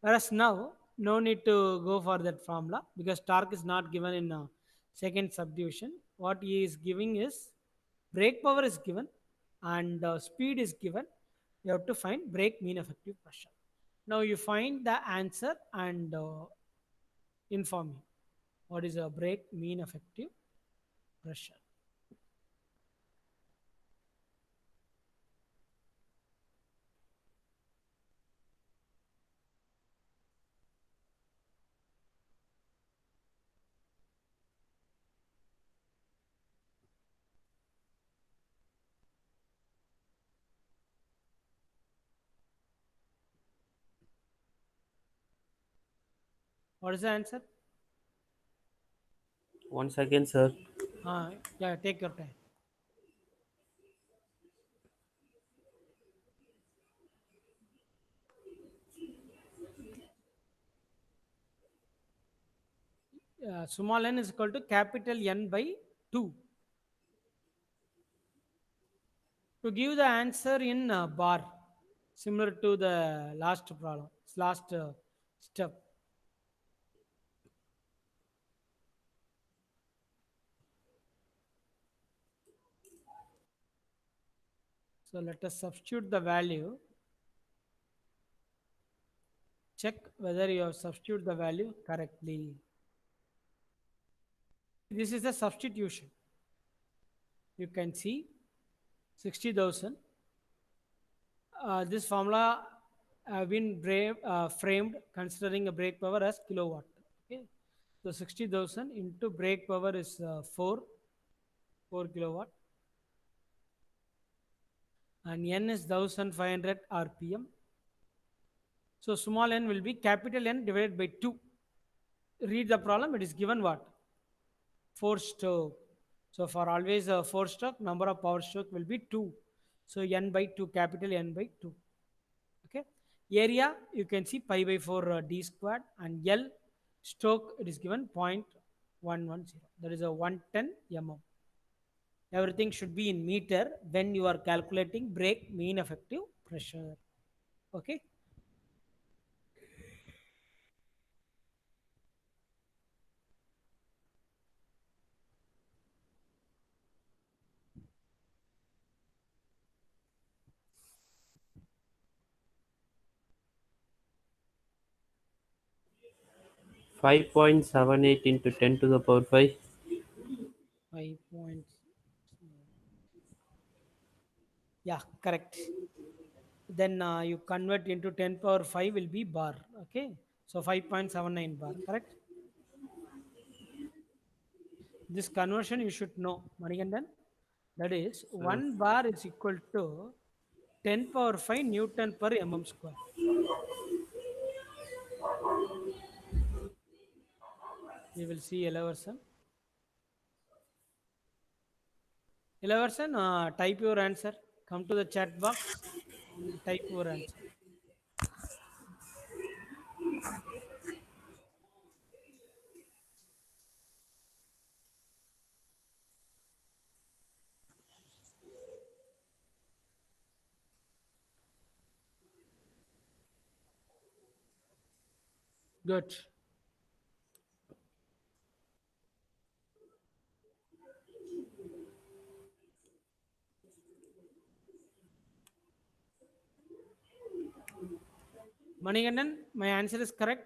Whereas now, no need to go for that formula because torque is not given in second subdivision. What he is giving is brake power is given and speed is given. You have to find brake mean effective pressure. Now you find the answer and inform me what is a brake mean effective pressure. What is the answer? 1 second, sir. Yeah, take your time. Small n is equal to capital N by 2. To give the answer in bar, similar to the last problem, last step. So let us substitute the value. Check whether you have substituted the value correctly. This is a substitution. You can see 60,000. This formula have been framed considering a brake power as kilowatt. Okay, so 60,000 into brake power is 4 kilowatt, and n is 1500 rpm. So small n will be capital N divided by 2. Read the problem. It is given what? 4 stroke. So for always a 4 stroke, number of power stroke will be 2. So n by 2, capital N by 2. Okay. Area, you can see pi by 4 d squared, and L stroke, it is given 0.110. That is a 110 mm. Everything should be in meter when you are calculating brake mean effective pressure. Okay. 5.78 into 10 to the power 5. 5 points. Yeah, correct. Then you convert into 10 power 5 will be bar. Okay. So 5.79 bar, correct? This conversion you should know, Manikandan. That is, Sir. 1 bar is equal to 10 power 5 Newton per mm square. We will see Ellerson. Ellerson, type your answer. Come to the chat box and type your answer. Good. Manigandan, my answer is correct.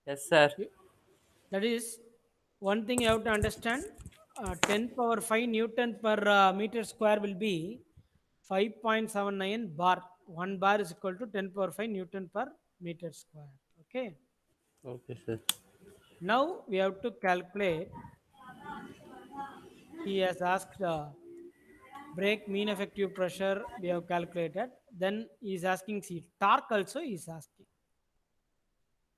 Yes, sir. That is one thing you have to understand. 10 power 5 newton per meter square will be 5.79 bar. 1 bar is equal to 10 power 5 newton per meter square. Okay. Okay, sir. Now we have to calculate. He has asked brake mean effective pressure. We have calculated. Then he is asking, see, torque also he is asking.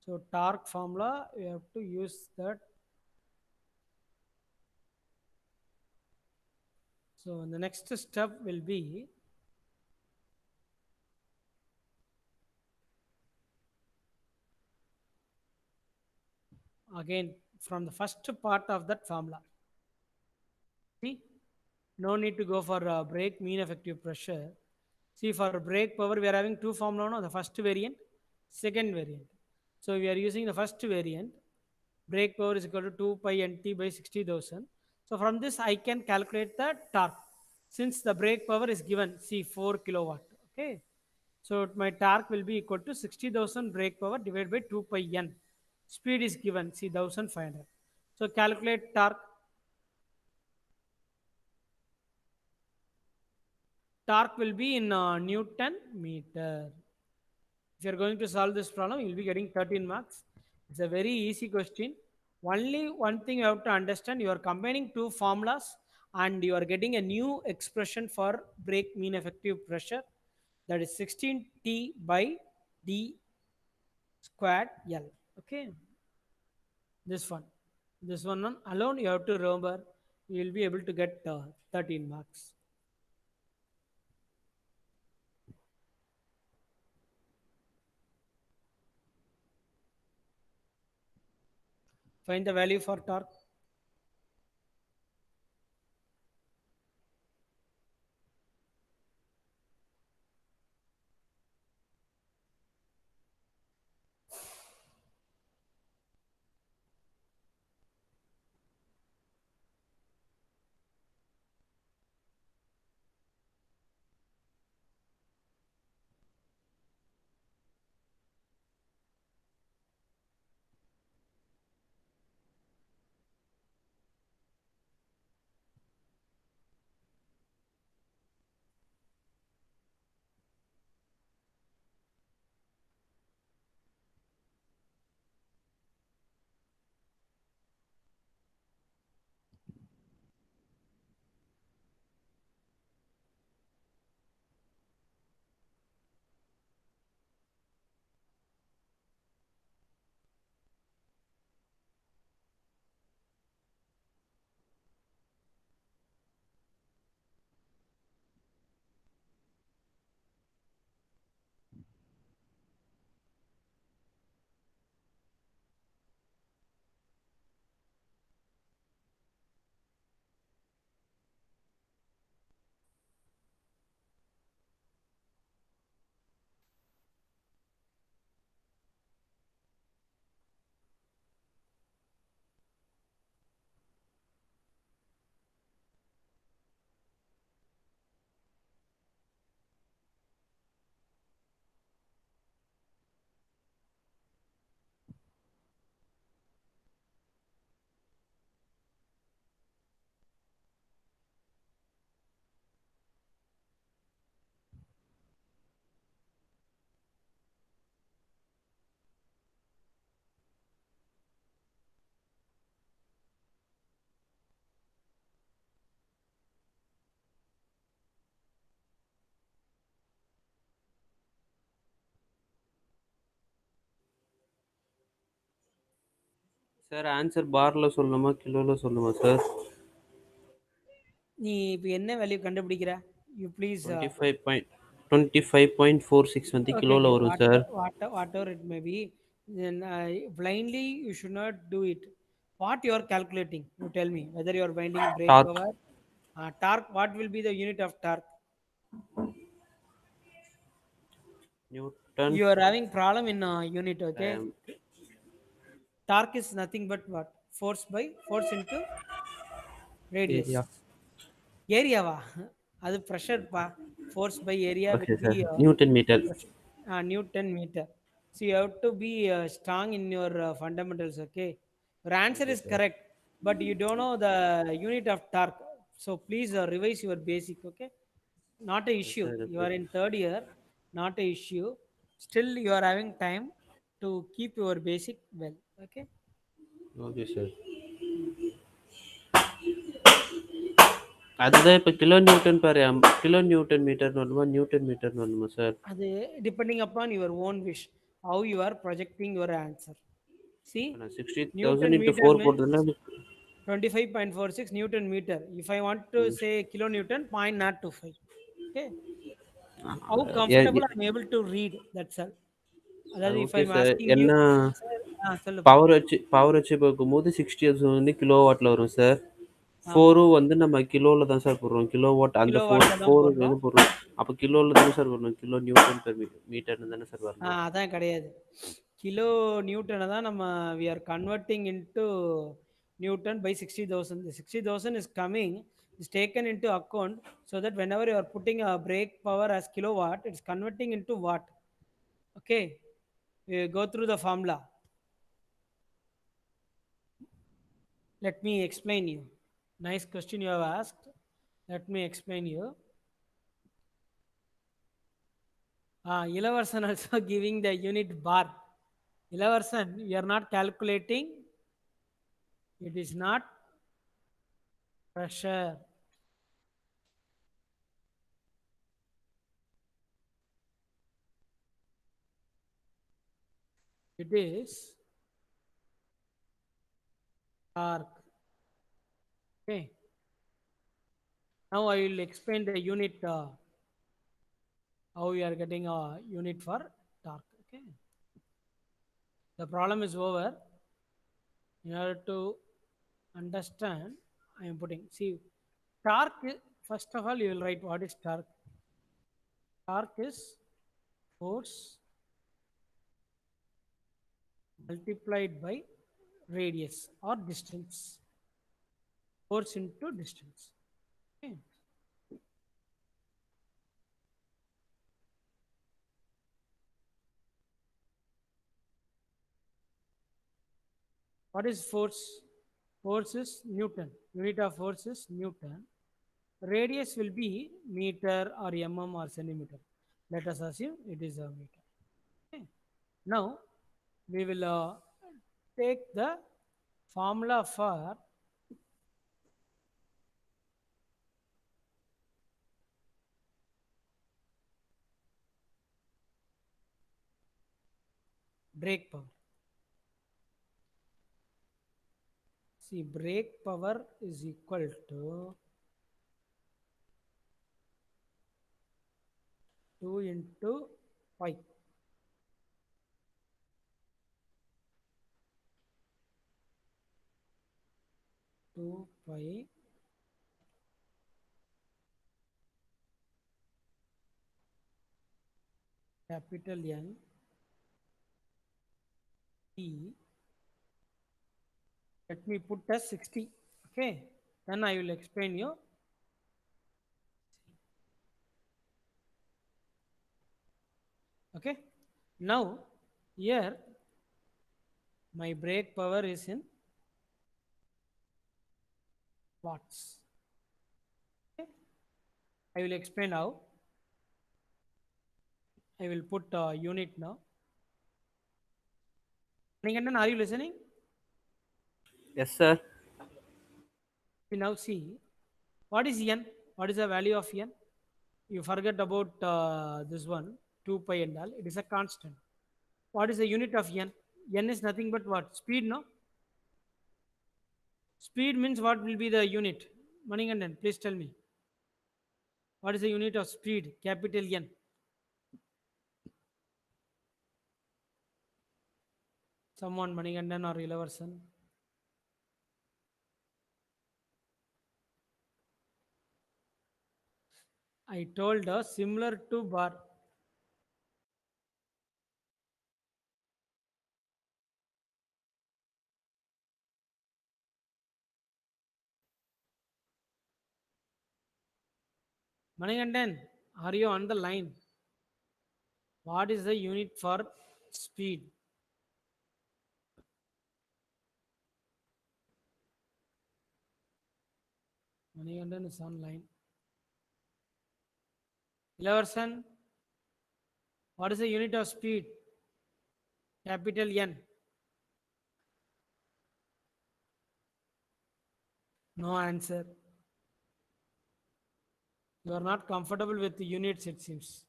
So torque formula we have to use that. So the next step will be, again, from the first part of that formula. See, no need to go for brake mean effective pressure. See, for brake power, we are having two formula, no? The first variant, second variant. So we are using the first variant. Brake power is equal to 2 pi nt by 60,000. So from this, I can calculate the torque. Since the brake power is given, see, 4 kilowatt. Okay. So my torque will be equal to 60,000 brake power divided by 2 pi n. Speed is given, see, 1500. So calculate torque. Torque will be in Newton meter. If you're going to solve this problem, you'll be getting 13 marks. It's a very easy question. Only one thing you have to understand, you are combining two formulas and you are getting a new expression for brake mean effective pressure, that is 16T by D squared L. Okay, this one. This one alone you have to remember, you will be able to get 13 marks. Find the value for torque. Sir answer பார்ல சொல்லணுமா கிலோல சொல்லணுமா sir? நீ இப்போ என்ன value கண்டுபிடிக்கிற? You please 25.26 வந்து okay, கிலோல okay. வரும் sir. Whatever it may be, then blindly you should not do it. What you are calculating? You tell me whether you are finding brake torque power, torque. What will be the unit of torque? Newton You are having problem in unit. Okay, um, torque is nothing but what? Force into radius. Area. Area va? அது pressure pa. Force by area okay will be sir. Newton metre. pressure. Newton meter. So you have to be strong in your fundamentals. Okay, your answer Okay, is sir. correct, but you don't know the unit of torque. So please revise your basic. Okay, not a Yes, issue. sir. You are in third year, not a issue. Still, you are having time to keep your basic well. Okay. Okay, sir. Hmm. அதுதான் இப்போ kilo newton per kilo newton மீட்டர்னு வரணுமா newton மீட்டர்னு வரணுமா sir? அது depending upon your own wish, how you are projecting your answer. See, இப்போ நான் 60,000 Newton into meter 4 means போட்டதுன்னா 25.46 Newton meter. If I want to say kilonewton, 0.025. Okay. How comfortable I'm able to read, that's all. அது அதாவது if okay I'm sir. asking you என்ன answer, சொல்லுப்பா. Power வச்சு பார்க்கும்போது 60 வந்து kilo வாட்டில் வரும் சார். ஆமா. 4 வந்து நம்ம கிலோவில் தான் சார் போடுறோம். கிலோ வாட் அந்த கிலோவாட்ல தான் ஃபோர் போடுறோம். வந்து போடுறோம். அப்போ கிலோவில் தானே சார் வரணும். கிலோ நியூட்டன் பெர் மீட்டர்னு தானே சார் வரணும். அதான் கிடையாது. கிலோ நியூட்டனை தான் நம்ம we are converting into Newton by 60,000. The 60,000 is coming, is taken into account so that whenever you are putting a brake power as kilowatt, it's converting into watt. Okay. We go through the formula. Let me explain you. Nice question you have asked. Let me explain you. Ilavarsan also giving the unit bar. Ilavarsan, you are not calculating. It is not pressure. It is torque. Okay. Now I will explain the unit. How we are getting a unit for torque. Okay. The problem is over. In order to understand, I am putting. See, torque. First of all, you will write what is torque. Torque is force multiplied by radius or distance. Force into distance. Okay. What is force? Force is Newton. Unit of force is Newton. Radius will be meter or mm or centimeter. Let us assume it is a meter. Okay. Now we will take the formula for brake power. See, brake power is equal to 2 into pi. Two pi capital N E. Let me put as 60. Okay. Then I will explain you. Okay. Now here my brake power is in watts. Okay. I will explain how. I will put a unit now. Manikandan, are you listening? Yes sir. We now see what is n. What is the value of n? You forget about this one, 2 pi and all. It is a constant. What is the unit of n? N is nothing but what? Speed, no? Speed means what will be the unit? Manikandan, please tell me. What is the unit of speed? Capital N. Someone, Manikandan or Ilavarsan. I told similar to bar. Manikandan, are you on the line? What is the unit for speed? Manigandan is online. Ilavarsan, what is the unit of speed? Capital N. No answer. You are not comfortable with the units, it seems.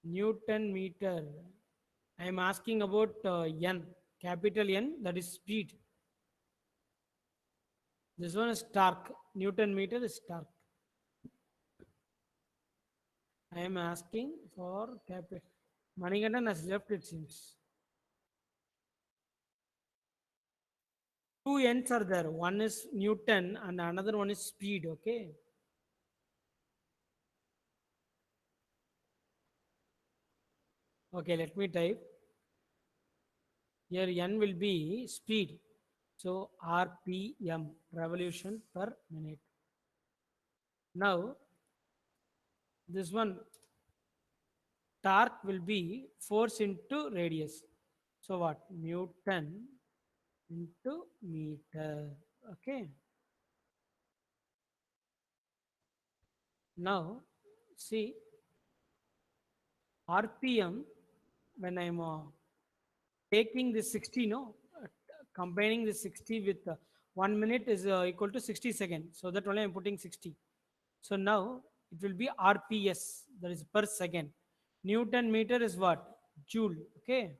Newton meter. I am asking about N. Capital N, that is speed. This one is torque. Newton meter is torque. I am asking for capital. Manigandan has left, it seems. Two N's are there. One is Newton and another one is speed. Okay. Okay, let me type. Here N will be speed. So RPM, revolution per minute. Now, this one torque will be force into radius. So what? Newton into meter. Okay. Now, see RPM when I'm taking this 60, no, combining this 60 with 1 minute is equal to 60 seconds. So that only I'm putting 60. So now it will be RPS, that is per second. Newton meter is what? Joule. Okay.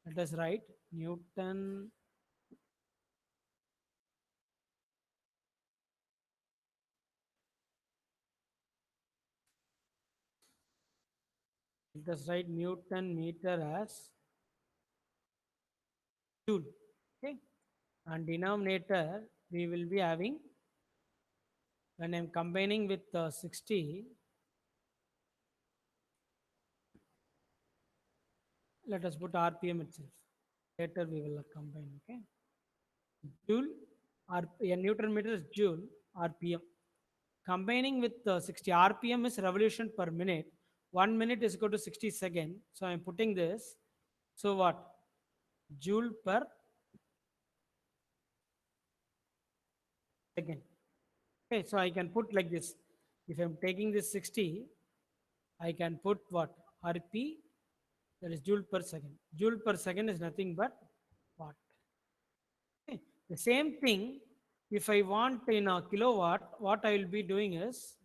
Let us write Newton. Let us write Newton meter as Joule. Okay. And denominator we will be having, when I'm combining with 60, let us put RPM itself. Later we will combine. Okay. Joule, a Newton meter is Joule, RPM. Combining with 60 RPM is revolution per minute. 1 minute is equal to 60 seconds. So I'm putting this. So what? Joule per second. Okay, so I can put like this. If I'm taking this 60, I can put what? RP, that is Joule per second. Joule per second is nothing but watt. Okay. The same thing, if I want in a kilowatt, what I will be doing is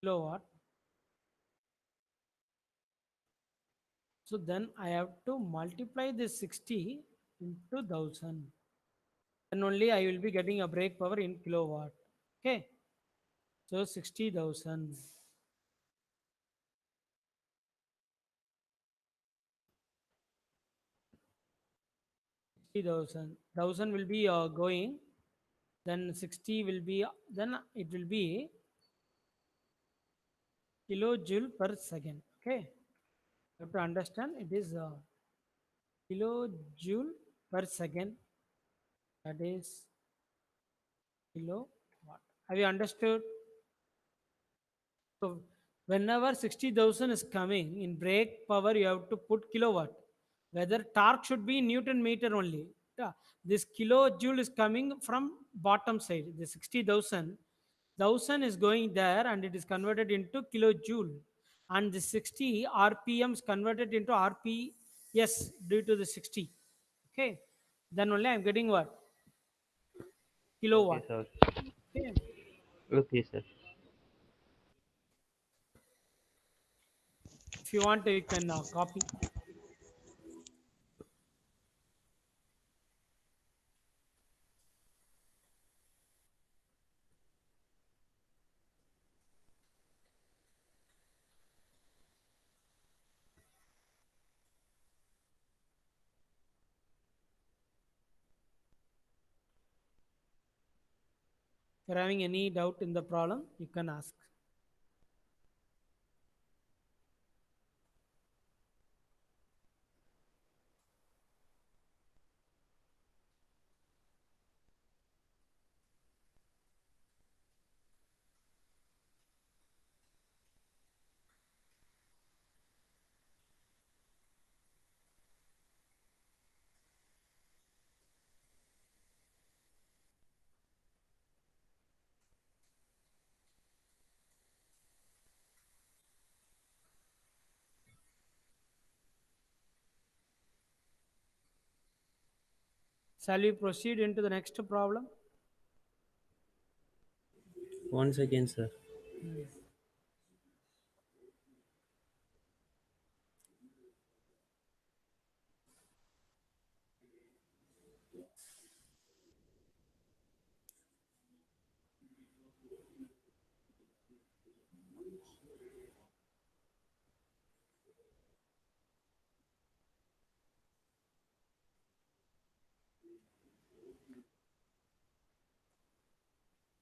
kilowatt. So then I have to multiply this 60 into 1000. Then only I will be getting a brake power in kilowatt. Okay. So 60,000. 60,000. 1000 will be going. Then 60 will be, then it will be kilojoule per second. Okay. You have to understand it is kilojoule per second. That is kilowatt. Have you understood? So whenever 60,000 is coming in brake power, you have to put kilowatt. Whether torque should be Newton meter only. Yeah. This kilojoule is coming from bottom side. The 60,000, 1000 is going there and it is converted into kilojoule. And the 60 RPM is converted into RPS due to the 60. Okay. Then only I'm getting what? Okay, Kilowatt. sir. Okay. Okay, sir. If you want, you can copy. If you're having any doubt in the problem, you can ask. Shall we proceed into the next problem? Once again, sir.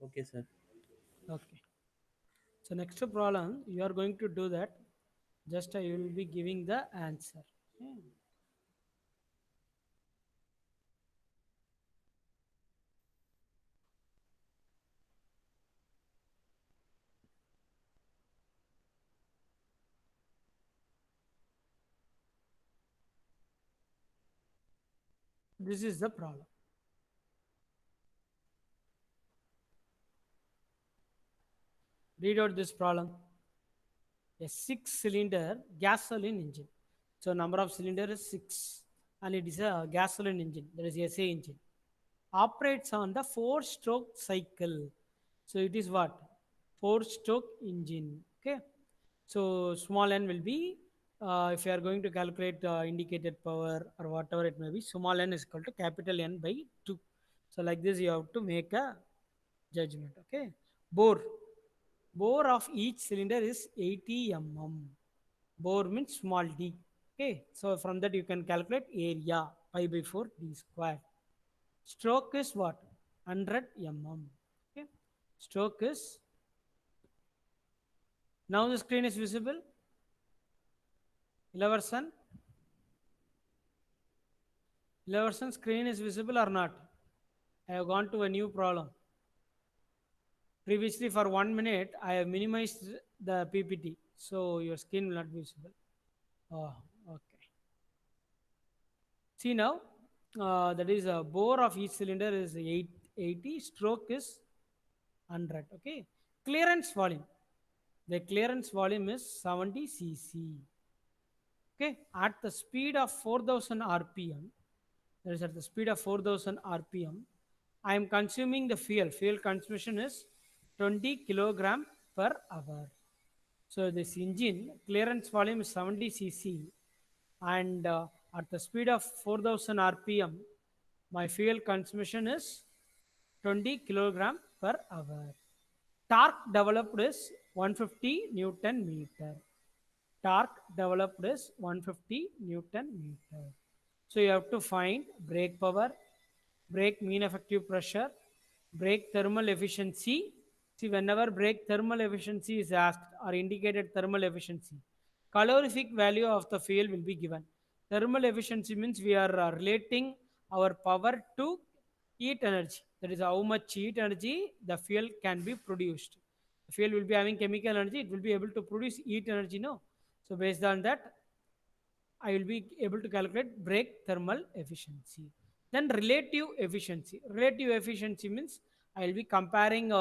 Okay, sir. Okay. So next problem, you are going to do that. Just I will be giving the answer. Okay. This is the problem. Read out this problem. A six-cylinder gasoline engine. So number of cylinder is six, and it is a gasoline engine. That is SA engine. Operates on the four-stroke cycle. So it is what? Four-stroke engine. Okay. So small n will be if you are going to calculate indicated power or whatever it may be, small n is equal to capital N by 2. So like this you have to make a judgment. Okay. Bore. Bore of each cylinder is 80 mm. Bore means small d. Okay. So from that you can calculate area pi by 4 d square. Stroke is what? 100 mm. Okay. Stroke is, now the screen is visible. Eleverson. Eleverson screen is visible or not? I have gone to a new problem. Previously for 1 minute I have minimized the PPT. So your screen will not be visible. Oh, okay. See now, that is a bore of each cylinder is 80, stroke is 100. Okay. Clearance volume. The clearance volume is 70 cc. Okay. At the speed of 4000 rpm, that is at the speed of 4000 rpm, I am consuming the fuel. Fuel consumption is 20 kilogram per hour. So this engine clearance volume is 70 cc, and at the speed of 4000 rpm, my fuel consumption is 20 kilogram per hour. Torque developed is 150 Newton meter. Torque developed is 150 Newton meter. So you have to find brake power, brake mean effective pressure, brake thermal efficiency. See, whenever brake thermal efficiency is asked or indicated thermal efficiency, calorific value of the fuel will be given. Thermal efficiency means we are relating our power to heat energy. That is how much heat energy the fuel can be produced. The fuel will be having chemical energy, it will be able to produce heat energy, no? So based on that, I will be able to calculate brake thermal efficiency. Then relative efficiency. Relative efficiency means I will be comparing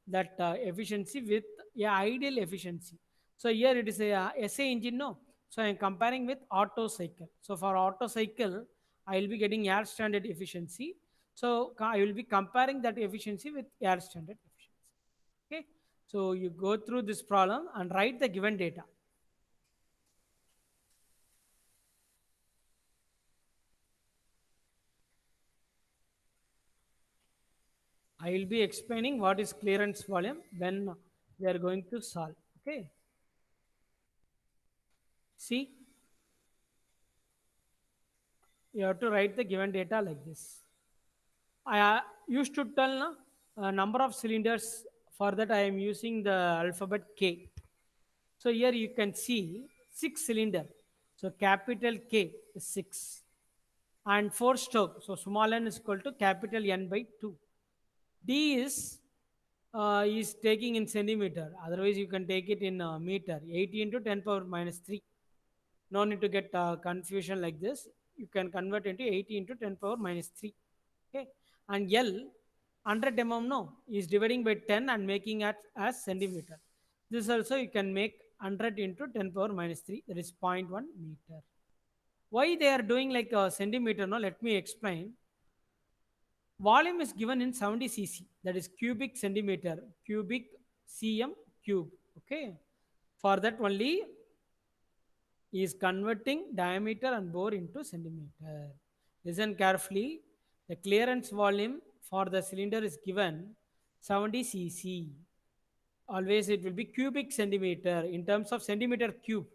that efficiency with a ideal efficiency. So here it is a SA engine, no? So I am comparing with Otto cycle. So for Otto cycle, I will be getting air standard efficiency. So I will be comparing that efficiency with air standard efficiency. Okay. So you go through this problem and write the given data. I will be explaining what is clearance volume when we are going to solve. Okay. See, you have to write the given data like this. I used to tell number of cylinders. For that, I am using the alphabet K. So here you can see six cylinder. So capital K is 6 and 4 stroke. So small n is equal to capital N by 2. D is taking in centimeter. Otherwise, you can take it in meter. 80 into 10 power minus 3. No need to get confusion like this. You can convert into 80 into 10 power minus 3. Okay. And L, 100 mm, no, is dividing by 10 and making it as centimeter. This also you can make 100 into 10 power minus 3. That is 0.1 meter. Why they are doing like a centimeter? No, let me explain. Volume is given in 70 cc, that is cubic centimeter, cubic cm cube. Okay, for that only is converting diameter and bore into centimeter. Listen carefully. The clearance volume for the cylinder is given 70 cc. Always it will be cubic centimeter in terms of centimeter cube.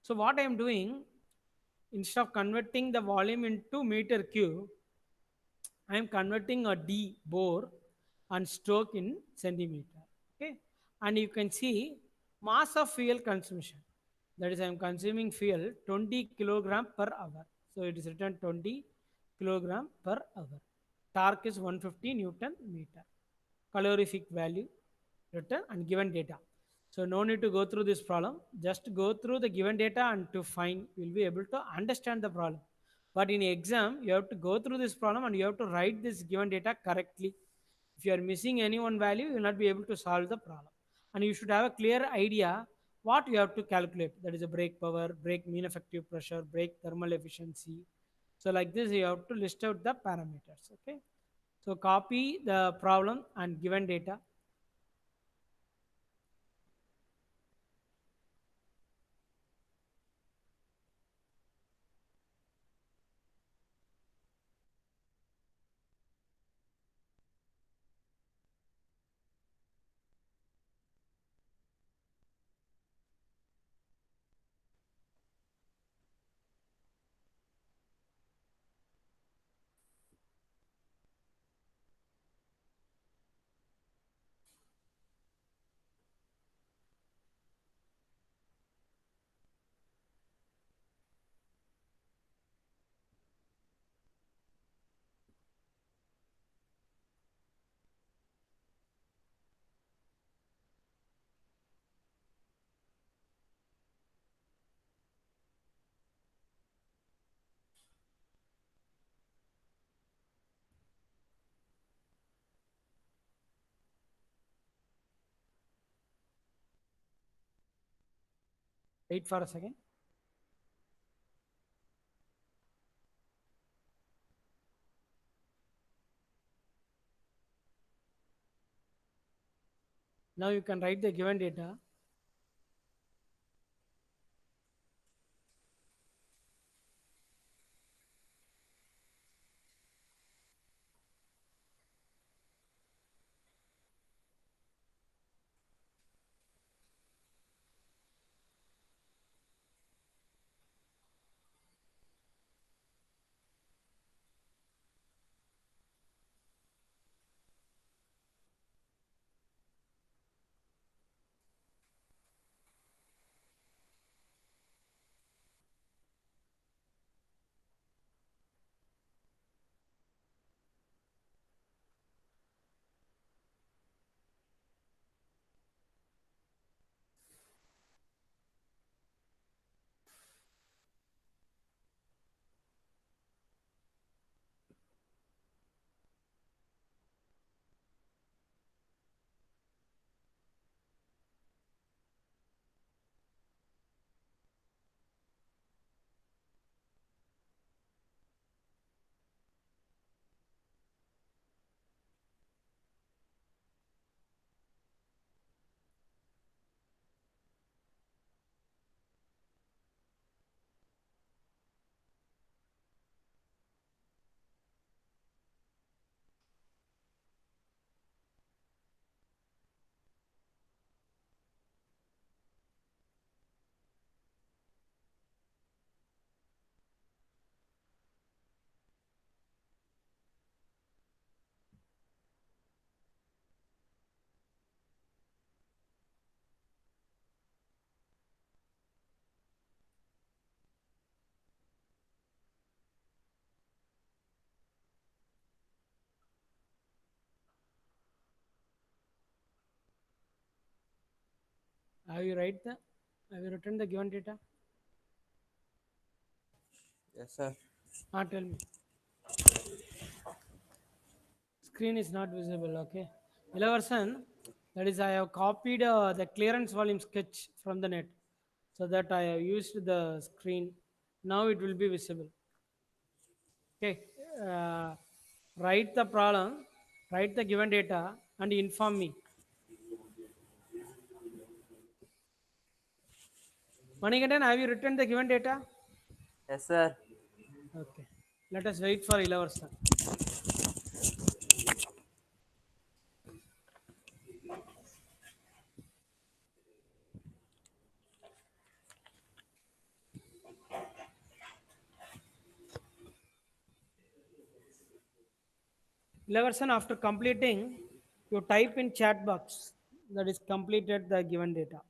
So what I am doing, instead of converting the volume into meter cube, I am converting a D bore and stroke in centimeter. Okay, and you can see mass of fuel consumption. That is, I am consuming fuel 20 kilogram per hour. So it is written 20 kilogram per hour. Torque is 150 Newton meter. Calorific value written and given data. So no need to go through this problem. Just go through the given data and to find, you'll be able to understand the problem. But in exam, you have to go through this problem and you have to write this given data correctly. If you are missing any one value, you will not be able to solve the problem. And you should have a clear idea what you have to calculate. That is a brake power, brake mean effective pressure, brake thermal efficiency. So like this, you have to list out the parameters. Okay. So copy the problem and given data. Wait for a second. Now you can write the given data. Have you write the? Have you written the given data? Yes, sir. Tell me. Screen is not visible. Okay. 11%. That is, I have copied the clearance volume sketch from the net, so that I have used the screen. Now it will be visible. Okay. Uh, Write the problem, write the given data, and inform me. Manikandan, have you written the given data? Yes, sir. Okay. Let us wait for Ilavarsan. Ilavarsan, after completing, you type in chat box that is completed the given data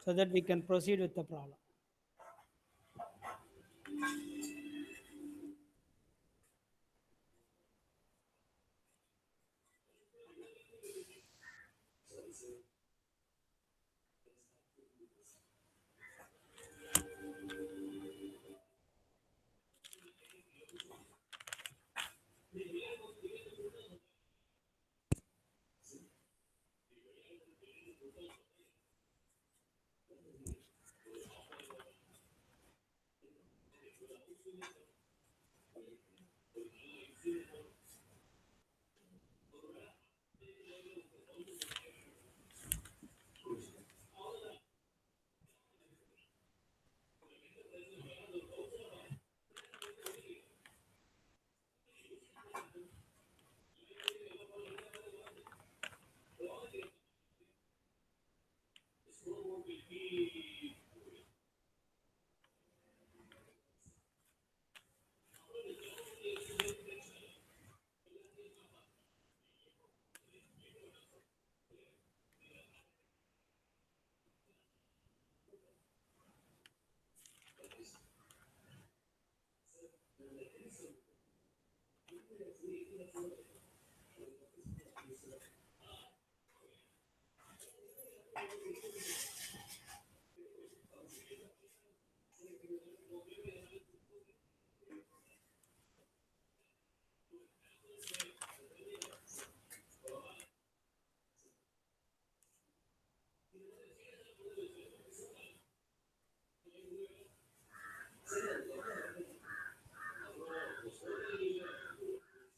so that we can proceed with the problem.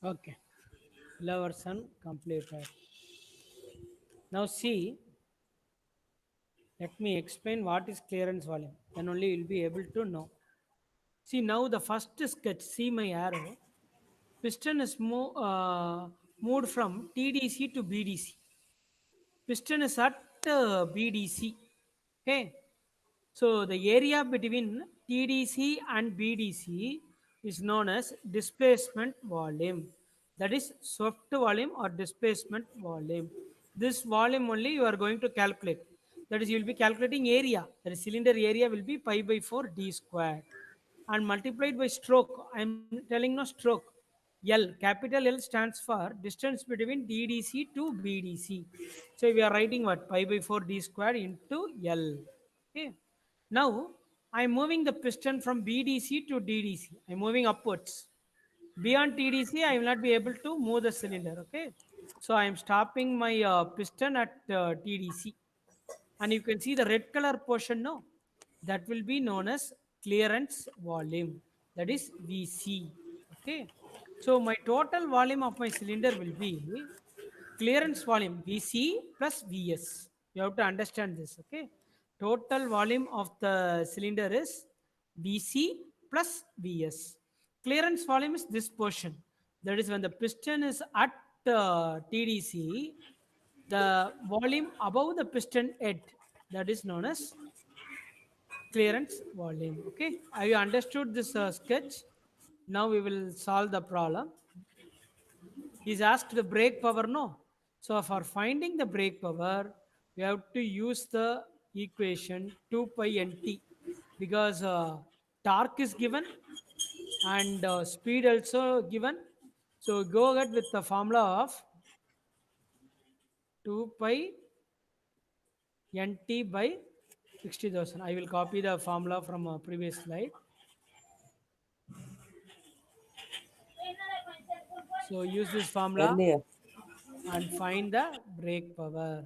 Okay. Ilavarsan completed. Now see, let me explain what is clearance volume. Then only you'll be able to know. See now the first sketch, see my arrow. Piston is moved from TDC to BDC. Piston is at BDC. Okay. So the area between TDC and BDC is known as displacement volume. That is swept volume or displacement volume. This volume only you are going to calculate. That is, you will be calculating area. That is, cylinder area will be pi by 4 d square and multiplied by stroke. I am telling no stroke. L, capital L stands for distance between DDC to BDC. So we are writing what? Pi by 4 d square into L. Okay. Now I am moving the piston from BDC to DDC. I am moving upwards. Beyond TDC, I will not be able to move the cylinder. Okay. So I am stopping my piston at TDC. And you can see the red color portion, no? That will be known as clearance volume. That is VC. Okay. So my total volume of my cylinder will be clearance volume VC plus VS. You have to understand this. Okay. Total volume of the cylinder is VC plus VS. Clearance volume is this portion. That is when the piston is at TDC, the volume above the piston head, that is known as clearance volume. Okay, have you understood this sketch? Now we will solve the problem. He's asked the brake power, no? So for finding the brake power, we have to use the equation 2 pi nt, because torque is given and speed also given. So go ahead with the formula of 2 pi nt by 60,000. I will copy the formula from a previous slide. So use this formula Earlier. and find the brake power.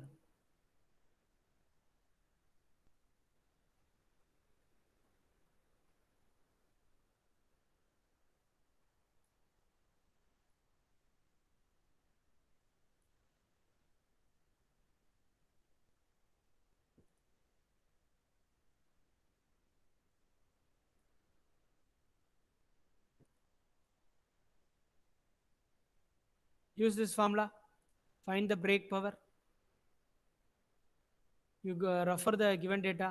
Use this formula. Find the brake power. You refer the given data.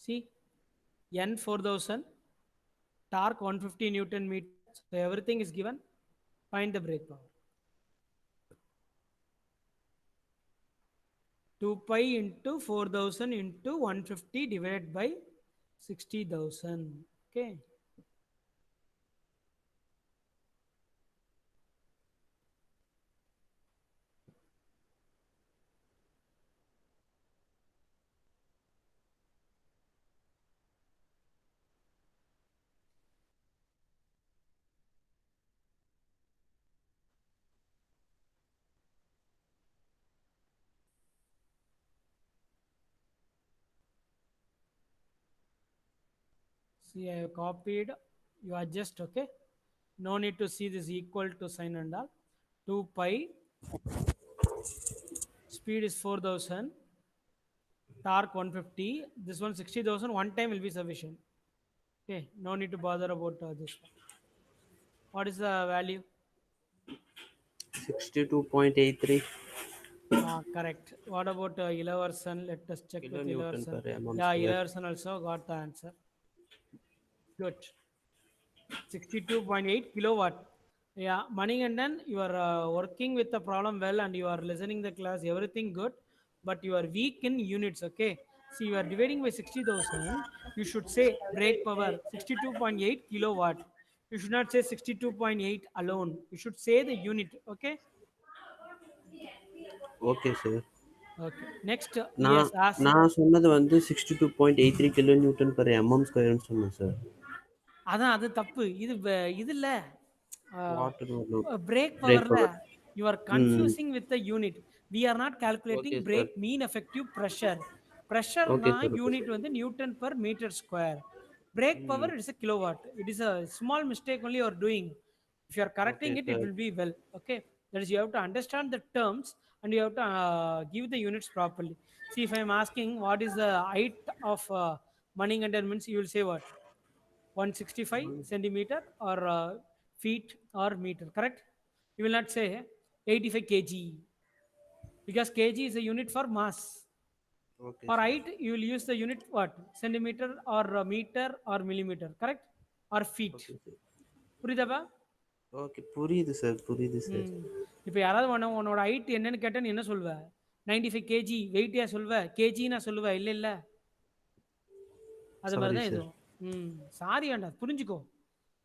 See, N 4000, torque 150 Newton meter. So everything is given. Find the brake power. 2 pi into 4000 into 150 divided by 60,000. Okay. See, I have copied. You adjust, okay? No need to see this equal to sign and all. 2 pi, speed is 4000, torque 150. This one 60,000, one time will be sufficient. Okay, no need to bother about this one. What is the value? 62.83 Correct. What about Ileverson? Let us check with kilonewton Ileverson. per mm Yeah, square. Ileverson also got the answer. Good. 62.8 kilowatt. Yeah, Manigandan, you are working with the problem well and you are listening the class, everything good, but you are weak in units, okay? See, you are dividing by 60,000, you should say brake power 62.8 kilowatt. You should not say 62.8 alone. You should say the unit, okay? Okay, sir. Okay. Next, நான் yes, ask. நான் சொன்னது வந்து 62.83 kilo newton per mm ஸ்கொயர்னு சொன்னேன் sir. அதான் அது தப்பு. இது இல்ல. வாட்னு வரணும். Brake பிரேக் powerல பவர். you are ம். confusing with the unit. We are not calculating okay sir. brake mean effective pressure. Pressure okay na sir. Okay unit sir. வந்து Newton per meter square. Brake power ம். it is a kilowatt. It is a small mistake only you are doing. If you are okay correcting it, it sir. will be well. Okay. That is, you have to understand the terms and you have to give the units properly. See, if I am asking what is the height of Manningham means, you will say what? 165 centimeter or feet or meter, correct? You will not say 85 kg because kg is a unit for mass. Okay For sir. height, you will use the unit what? Centimeter or meter or millimeter, correct? Or feet. Okay sir. புரியுதாப்பா? Okay புரியுது sir. புரியுது sir. ம். இப்போ யாராவது உன்னோட height என்னன்னு கேட்டா நீ என்ன சொல்வ? 95 கேஜி வெயிட்டியா சொல்வ? கேஜி நான் சொல்லுவ இல்ல இல்ல. அது மாதிரி சாரி தான் சார். இதுவும். சாரி வேண்டாம், புரிஞ்சுக்கோ.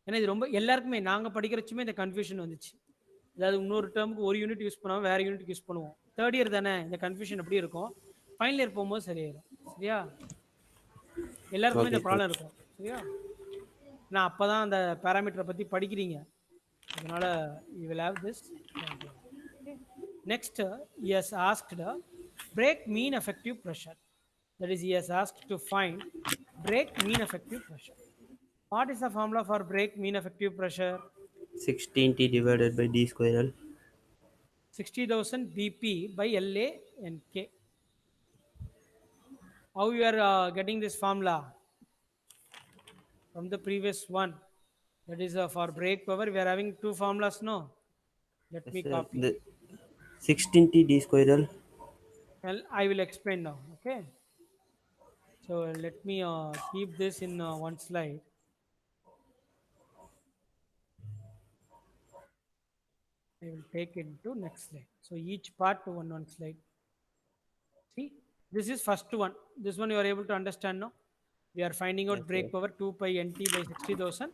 ஏன்னா இது ரொம்ப எல்லாருக்குமே நாங்கள் படிக்கிறச்சுமே இந்த கன்ஃபியூஷன் வந்துச்சு. அதாவது இன்னொரு டேர்முக்கு ஒரு யூனிட் யூஸ் பண்ணுவோம், வேறு யூனிட் யூஸ் பண்ணுவோம். தேர்ட் இயர் தானே இந்த கன்ஃபியூஷன் எப்படி இருக்கும். ஃபைனல் இயர் போகும்போது சரியாயிடும். சரியா? எல்லாருக்குமே ஓகே இந்த சார். ப்ராப்ளம் இருக்கும். சரியா? நான் அப்போ தான் அந்த பேராமீட்டரை பற்றி படிக்கிறீங்க. அதனால் you will have this problem. Okay. Next as asked brake mean effective pressure. That is, he has asked to find brake mean effective pressure. What is the formula for brake mean effective pressure? 16t divided by d square. 60,000 bp by LA and K. How you are getting this formula? From the previous one. That is for brake power. We are having two formulas, no? Let Yes me sir. copy. The 16t d square. Well, I will explain now. Okay. So let me keep this in one slide. I will take it to next slide. So each part to one slide. See, this is first one. This one you are able to understand now. We are finding Yes out sir. brake power 2 pi nt by 60,000.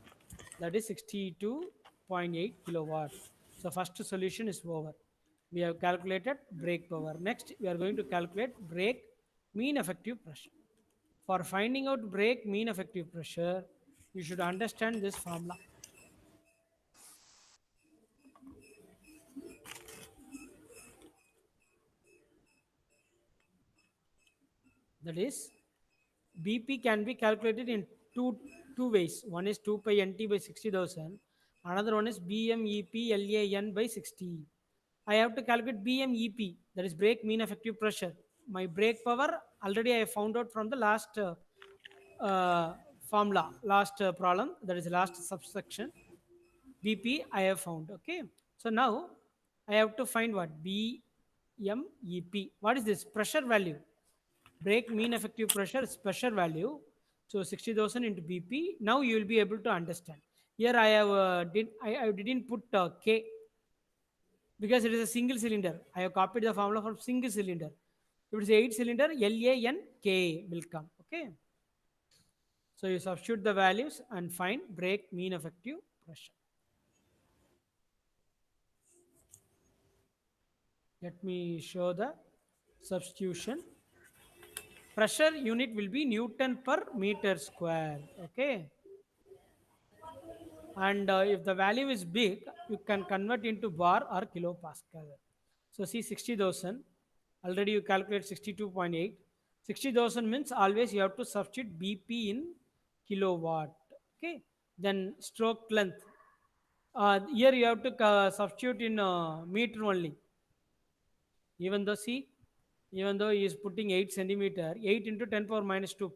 That is 62.8 kilowatt. So first solution is over. We have calculated brake power. Next, we are going to calculate brake mean effective pressure. For finding out brake mean effective pressure, you should understand this formula. That is, BP can be calculated in two ways. One is 2 pi nt by 60,000. Another one is BMEP LAN by 60. I have to calculate BMEP, that is brake mean effective pressure. My brake power already I found out from the last uh, formula, last problem, that is last subsection. BP I have found. Okay. So now I have to find what? BMEP. What is this? Pressure value. Brake mean effective pressure is pressure value. So 60,000 into BP. Now you will be able to understand. Here I have I didn't put K because it is a single cylinder. I have copied the formula from single cylinder. If it is 8 cylinder, LANK will come. Okay. So you substitute the values and find brake mean effective pressure. Let me show the substitution. Pressure unit will be Newton per meter square. Okay. And if the value is big, you can convert into bar or kilopascal. So see 60,000. Already you calculate 62.8. 60,000 means always you have to substitute BP in kilowatt. Okay. Then stroke length. Here you have to substitute in meter only. Even though see, even though he is putting 8 centimeter, 8 into 10 power minus 2,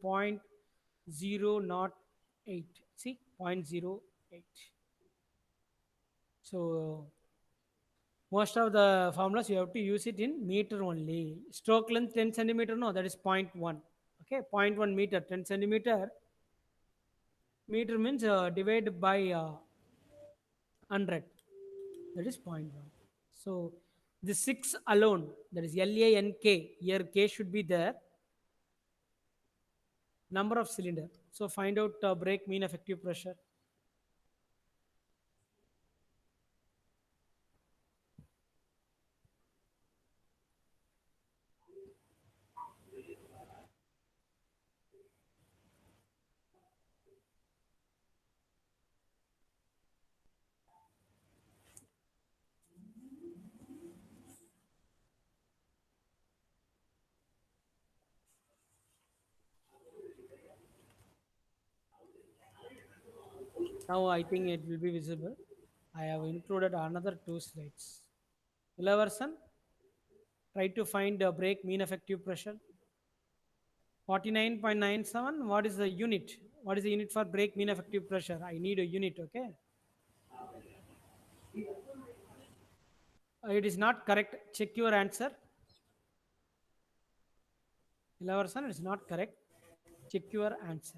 0.008. See, 0.08. So most of the formulas you have to use it in meter only. Stroke length 10 centimeter, no, that is 0.1. Okay, 0.1 meter, 10 centimeter. Meter means divided by 100. That is 0.1. So the 6 alone, that is LANK, here K should be there. Number of cylinder. So find out brake mean effective pressure. Now I think it will be visible. I have included another two slides. 11, try to find brake mean effective pressure. 49.97. What is the unit? What is the unit for brake mean effective pressure? I need a unit, okay? It is not correct. Check your answer. 11, it is not correct. Check your answer.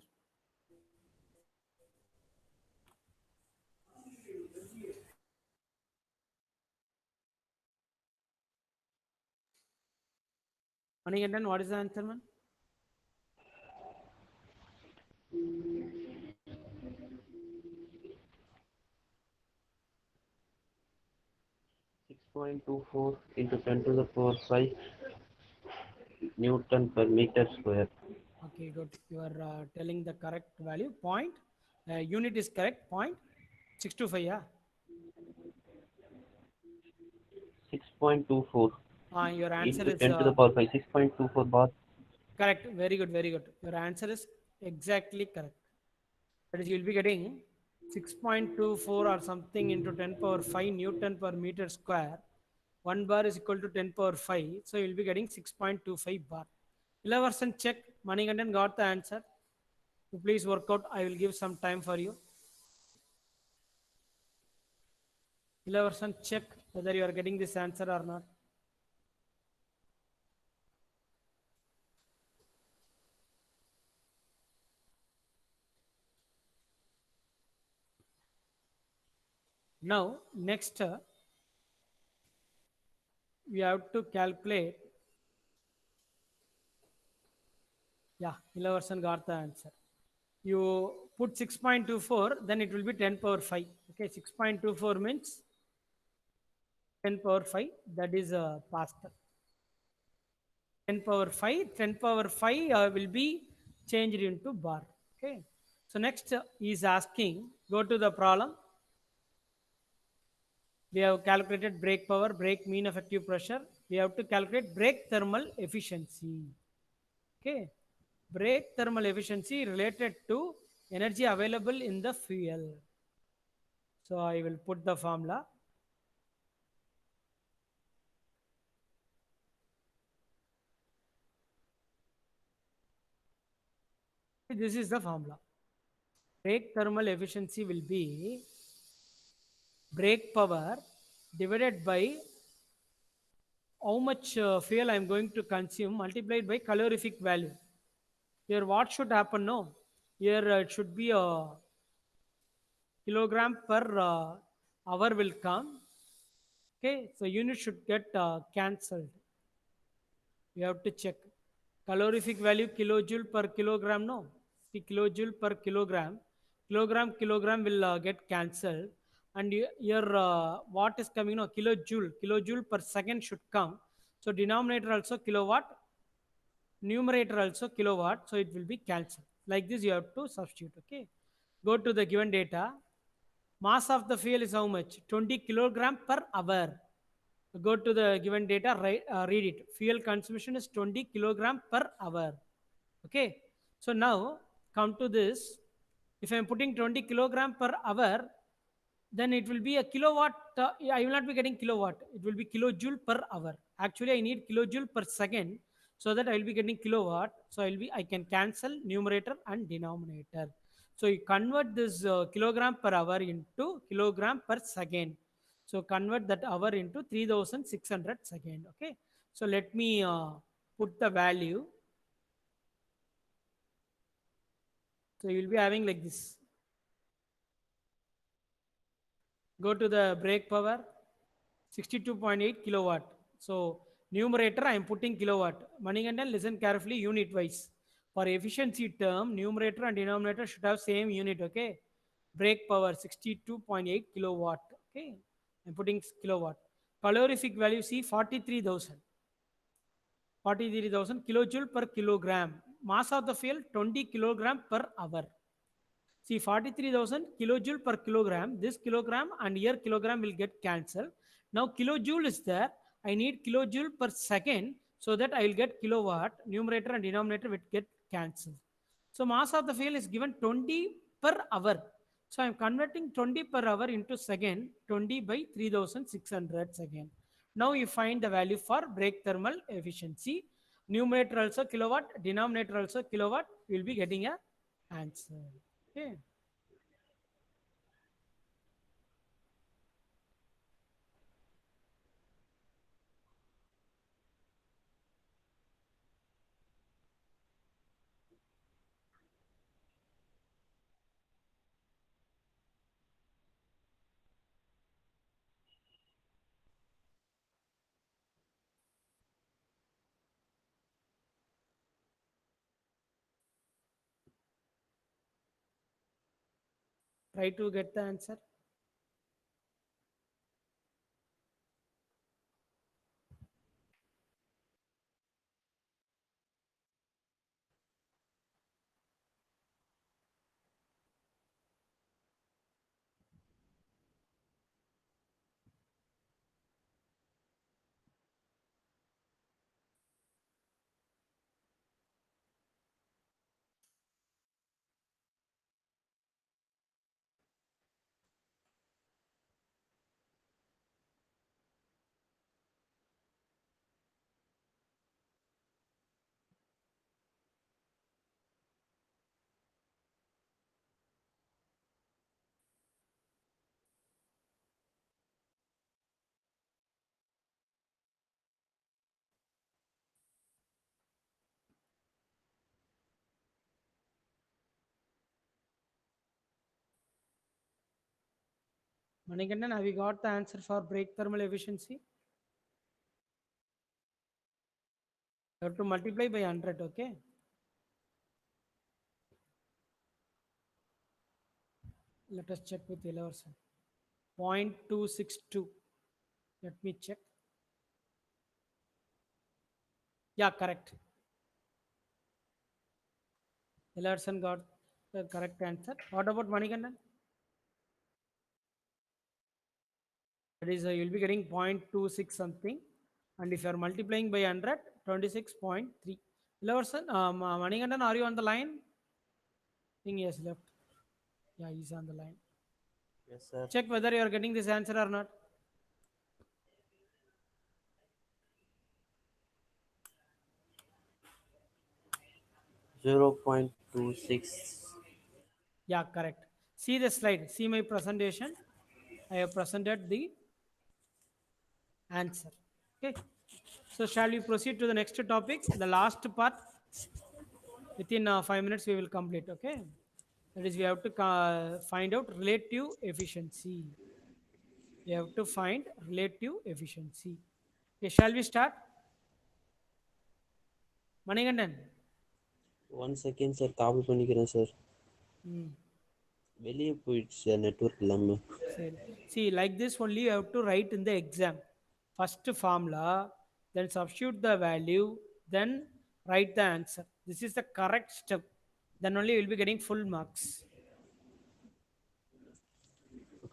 Manigandan, what is the answer, man? 6.24 into 10 to the power 5 Newton per meter square. Okay, good. You are telling the correct value. Point. Unit is correct. Point. 625, yeah. 6.24 Your answer into is 10 to the power 5. 6.24 bar. correct. Very good, very good. Your answer is exactly correct. That is, you will be getting 6.24 or something into 10 power 5 Newton per meter square. 1 bar is equal to 10 power 5. So you will be getting 6.25 bar. 11% check. Manigandan got the answer. You please work out. I will give some time for you. 11% check whether you are getting this answer or not. Now, next, we have to calculate. Yeah, 11% got the answer. You put 6.24, then it will be 10 power 5. Okay, 6.24 means 10 power 5. That is past. 10 power 5. 10 power 5 will be changed into bar. Okay. So next is asking, go to the problem. We have calculated brake power, brake mean effective pressure. We have to calculate brake thermal efficiency. Okay. Brake thermal efficiency related to energy available in the fuel. So I will put the formula. This is the formula. Brake thermal efficiency will be brake power divided by how much fuel I'm going to consume multiplied by calorific value. Here what should happen? No, here it should be a kilogram per hour will come. Okay, so unit should get cancelled. You have to check calorific value kilojoule per kilogram. No, see kilojoule per kilogram, kilogram will get cancelled, and your what is coming? No, kilojoule per second should come. So denominator also kilowatt, numerator also kilowatt, so it will be cancelled. Like this, you have to substitute. Okay, go to the given data. Mass of the fuel is how much? 20 kilogram per hour. Go to the given data, read it. Fuel consumption is 20 kilogram per hour. Okay. So now come to this. If I am putting 20 kilogram per hour, then it will be a kilowatt. I will not be getting kilowatt. It will be kilojoule per hour. Actually, I need kilojoule per second, so that I will be getting kilowatt. So I can cancel numerator and denominator. So you convert this kilogram per hour into kilogram per second. So convert that hour into 3600 second. Okay. So let me put the value. So you will be having like this. Go to the brake power, 62.8 kilowatt. So numerator I am putting kilowatt. Manigandan, listen carefully unit wise. For efficiency term, numerator and denominator should have same unit. Okay. Brake power 62.8 kilowatt. Okay. I'm putting kilowatt. Calorific value see 43,000. 43,000 kilojoule per kilogram. Mass of the fuel 20 kilogram per hour. See 43,000 kilojoule per kilogram. This kilogram and here kilogram will get cancelled. Now kilojoule is there. I need kilojoule per second, so that I will get kilowatt. Numerator and denominator will get cancelled. So mass of the fuel is given 20 per hour. So I am converting 20 per hour into second. 20 by 3600 second. Now you find the value for brake thermal efficiency. Numerator also kilowatt, denominator also kilowatt. You will be getting a answer. Okay. Try to get the answer. Manikandan, have you got the answer for brake thermal efficiency? You have to multiply by 100, okay? Let us check with Ellerson. 0.262. Let me check. Yeah, correct. Ellerson got the correct answer. What about Manikandan? That is, you'll be getting 0.26 something. And if you are multiplying by 100, 26.3. Ellerson, Manikandan, are you on the line? I think he has left. Yeah, he's on the line. Yes, sir. Check whether you are getting this answer or not. 0.26. Yeah, correct. See the slide. See my presentation. I have presented the answer. Okay. So shall we proceed to the next topic? The last part, within 5 minutes we will complete. Okay. That is, we have to find out relative efficiency. We have to find relative efficiency. Okay, shall we start? Manigandan. One second, sir. Copy பண்ணிக்கிறேன் sir. Hmm. வெளியே போயிடுச்சு sir network இல்லாமல். Say, see, like this only you have to write in the exam. First formula, then substitute the value, then write the answer. This is the correct step. Then only you will be getting full marks.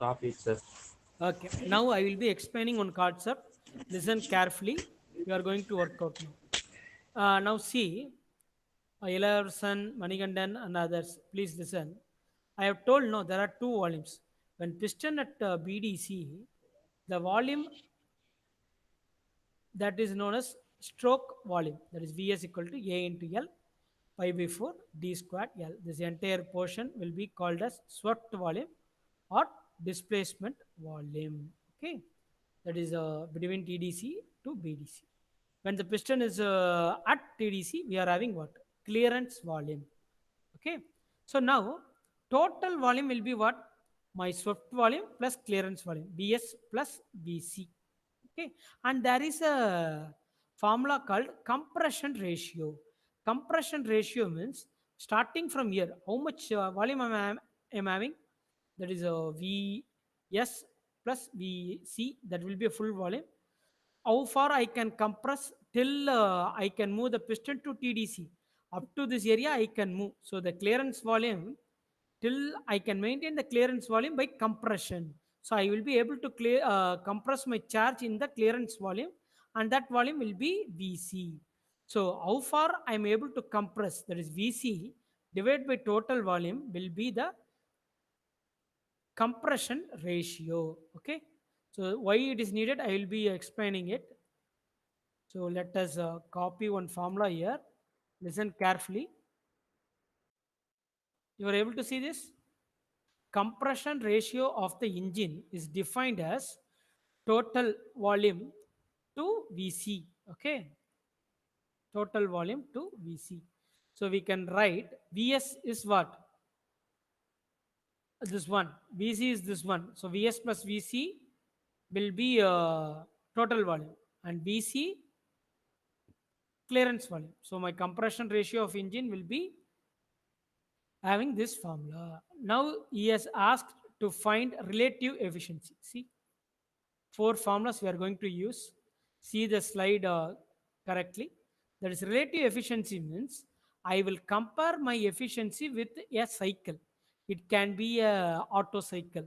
Copy it, sir. Okay. Now I will be explaining one concept. Listen carefully. You are going to work out now. Now see, Elarson, Manigandan, and others. Please listen. I have told no, there are two volumes. When piston at BDC, the volume that is known as stroke volume, that is Vs equal to A into L pi by 4 d squared L. This entire portion will be called as swept volume or displacement volume. Okay, that is between TDC to BDC. When the piston is at TDC, we are having what? Clearance volume. Okay, so now total volume will be what? My swept volume plus clearance volume, Bs plus Bc. Okay, and there is a formula called compression ratio. Compression ratio means starting from here, how much volume am having? That is a Vs plus Vc, that will be a full volume. How far I can compress till I can move the piston to TDC. Up to this area I can move. So the clearance volume, till I can maintain the clearance volume by compression. So I will be able to compress my charge in the clearance volume, and that volume will be Vc. So how far I am able to compress, that is Vc divided by total volume, will be the compression ratio. Okay. So why it is needed, I will be explaining it. So let us copy one formula here. Listen carefully. You are able to see this? Compression ratio of the engine is defined as total volume to Vc. Okay. Total volume to Vc. So we can write Vs is what? This one. Vc is this one. So Vs plus Vc will be total volume, and Vc clearance volume. So my compression ratio of engine will be having this formula. Now he has asked to find relative efficiency. See, four formulas we are going to use. See the slide correctly. That is, relative efficiency means I will compare my efficiency with a cycle. It can be a auto cycle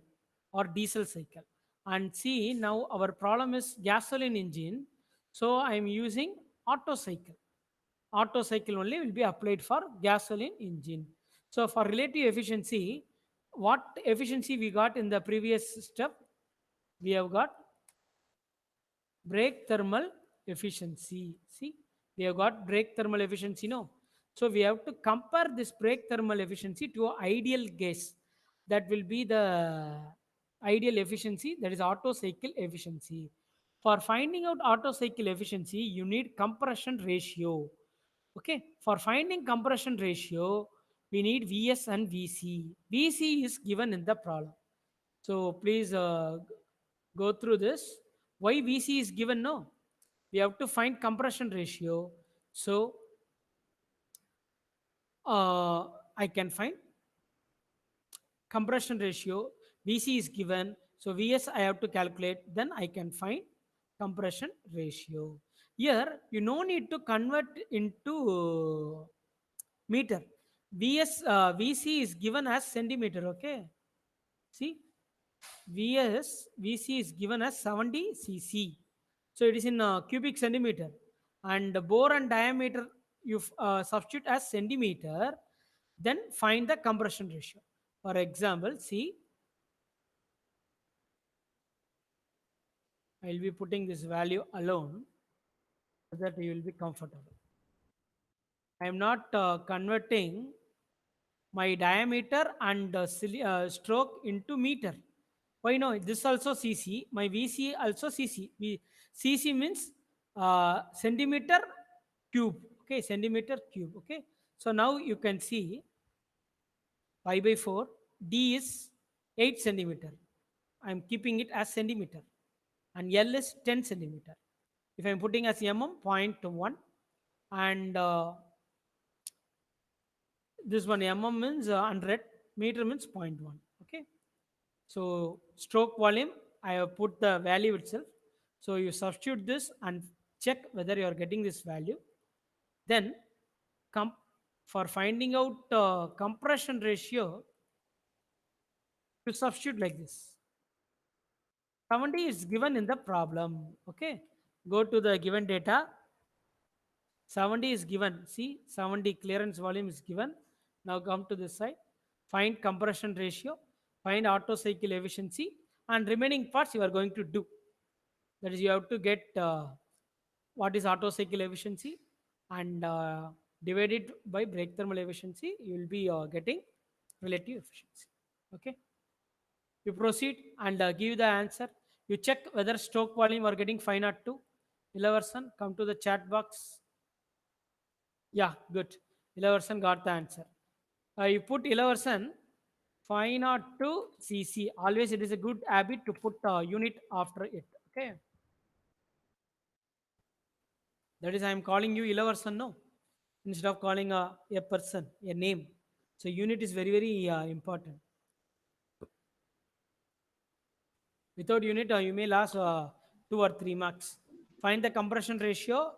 or diesel cycle. And see, now our problem is gasoline engine. So I am using auto cycle. Auto cycle only will be applied for gasoline engine. So for relative efficiency, what efficiency we got in the previous step? We have got brake thermal efficiency. See, we have got brake thermal efficiency, no? So we have to compare this brake thermal efficiency to ideal gas. That will be the ideal efficiency, that is auto cycle efficiency. For finding out auto cycle efficiency, you need compression ratio. Okay, for finding compression ratio, we need Vs and Vc. Vc is given in the problem. So please go through this. Why Vc is given? No, we have to find compression ratio. So I can find compression ratio. Vc is given. So Vs I have to calculate. Then I can find compression ratio. Here you no need to convert into meter. Vc is given as centimeter. Okay. See, Vc is given as 70 cc. So it is in cubic centimeter. And the bore and diameter you substitute as centimeter, then find the compression ratio. For example, see, I will be putting this value alone so that you will be comfortable. I am not converting my diameter and stroke into meter. Why no? This also cc. My vc also cc. Cc means centimeter cube. Okay, centimeter cube. Okay. So now you can see pi by 4. D is 8 centimeter. I'm keeping it as centimeter. And L is 10 centimeter. If I'm putting as mm, 0.1. And this one mm means 100, meter means 0.1. Okay. So stroke volume, I have put the value itself. So you substitute this and check whether you are getting this value. Then com- for finding out compression ratio, you substitute like this. 70 is given in the problem. Okay. Go to the given data. 70 is given. See, 70 clearance volume is given. Now come to this side. Find compression ratio. Find auto cycle efficiency. And remaining parts you are going to do. That is, you have to get what is auto cycle efficiency and divide it by brake thermal efficiency. You will be getting relative efficiency. Okay. You proceed and give the answer. You check whether stroke volume are getting 502. 11, come to the chat box. Yeah, good. 11 got the answer. You put 11 502 cc. Always it is a good habit to put unit after it. Okay. That is, I am calling you 11 no, instead of calling a person, a name. So unit is very, very important. Without unit, you may lose 2 or 3 marks. Find the compression ratio.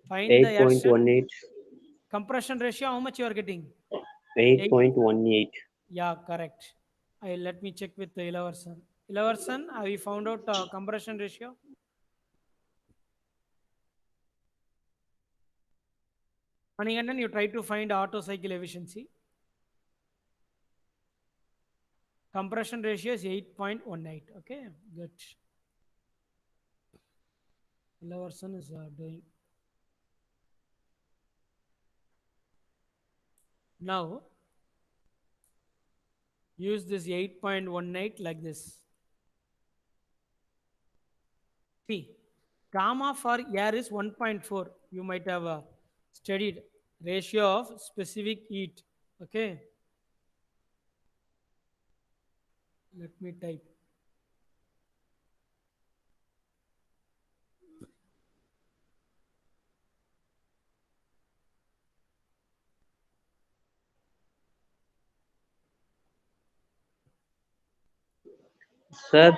Find the action. 8.18. Compression ratio, how much you are getting? 8. 8.18. Yeah, correct. Let me check with the 11. 11, have you found out compression ratio? And then you try to find auto cycle efficiency. Compression ratio is 8.18. Okay, good. 11 is doing. Now, use this 8.18 like this. See, gamma for air is 1.4. You might have studied ratio of specific heat. Okay, let me type. Sir,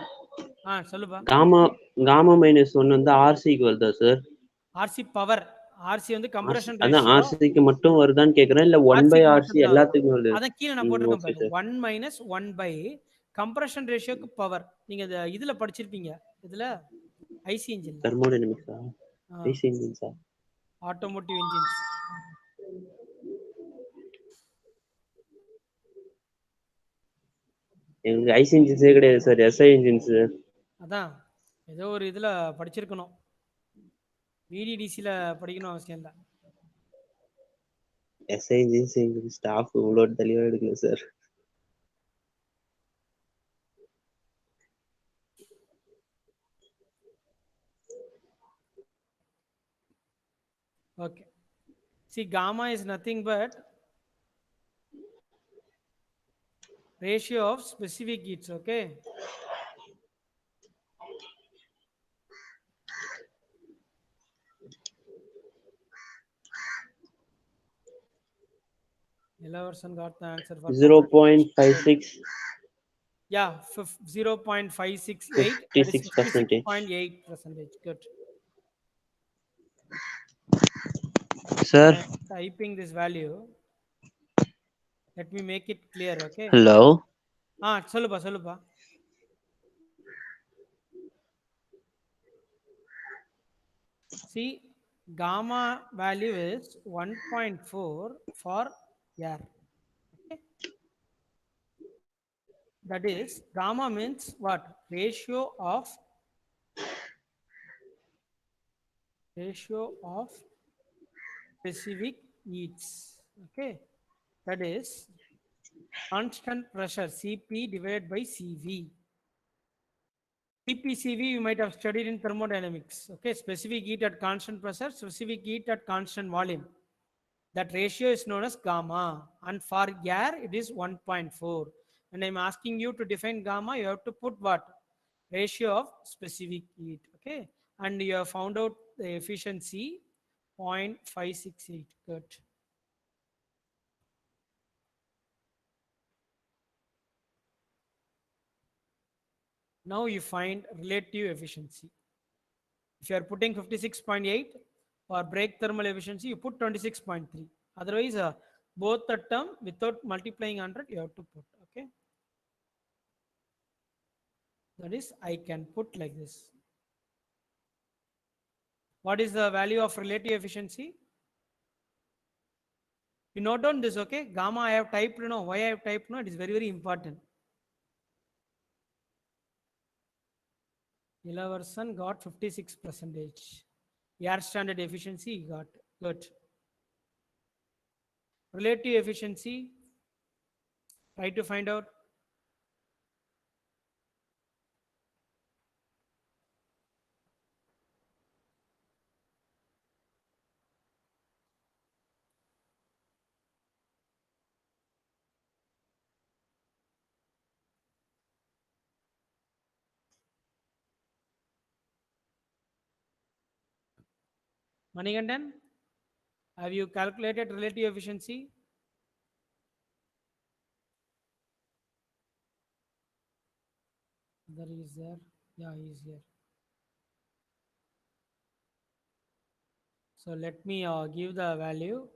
சொல்லுப்பா. gamma minus 1 வந்து RC க்கு வருதா sir? RC power. RC வந்து compression அதான் ratio. RC க்கு மட்டும் வருதான்னு கேக்குறேன், இல்ல 1 by RC க்கு RC மட்டும் தான் வரும். எல்லாத்துக்கும் வருது? அதான் கீழே நான் போட்டிருக்கேன் ஓகே பாரு. சார். 1 minus 1 by கம்ப்ரஷன் ரேஷியோக்கு பவர். நீங்க இதுல படிச்சிருப்பீங்க. இதுல ஐசி இன்ஜின்ல. தெர்மோடைனமிக்ஸா? ஐசி இன்ஜின்ஸா? Automotive engines. எங்களுக்கு ஐசி இன்ஜின்ஸே கிடையாது சார், எஸ்ஐ இன்ஜின்ஸ். அதான் ஏதோ ஒரு இதுல படிச்சிருக்கணும். விடிடிசியில் படிக்கணும் அவசியம் இல்லை. எஸ்ஐ இன்ஜின்ஸ் எங்களுக்கு ஸ்டாஃப் இவ்வளோ தெளிவாக எடுக்கல sir. Okay. See, gamma is nothing but ratio of specific heats. Okay. Ellerson got the answer for 0.56. Yeah, 0.568. That is 56.8%. Good. Sir. I am typing this value. Let me make it clear. Okay. Hello. சொல்லுப்பா. See, gamma value is 1.4 for air. Okay. That is, gamma means what? Ratio of specific heats. Okay. That is constant pressure Cp divided by Cv. TPCV you might have studied in thermodynamics. Okay, specific heat at constant pressure, specific heat at constant volume. That ratio is known as gamma, and for air it is 1.4. And I'm asking you to define gamma, you have to put what? Ratio of specific heat. Okay, and you have found out the efficiency 0.568. Good. Now you find relative efficiency. If you are putting 56.8 for break thermal efficiency, you put 26.3. Otherwise, both the term without multiplying 100, you have to put. Okay, that is, I can put like this. What is the value of relative efficiency? You note down this, okay? Gamma I have typed, why I have typed, it is very, very important. 11 got 56%. Air standard efficiency got good. Relative efficiency, try to find out. Manigandan, have you calculated relative efficiency? There is there. Yeah, he is here. So let me give the value.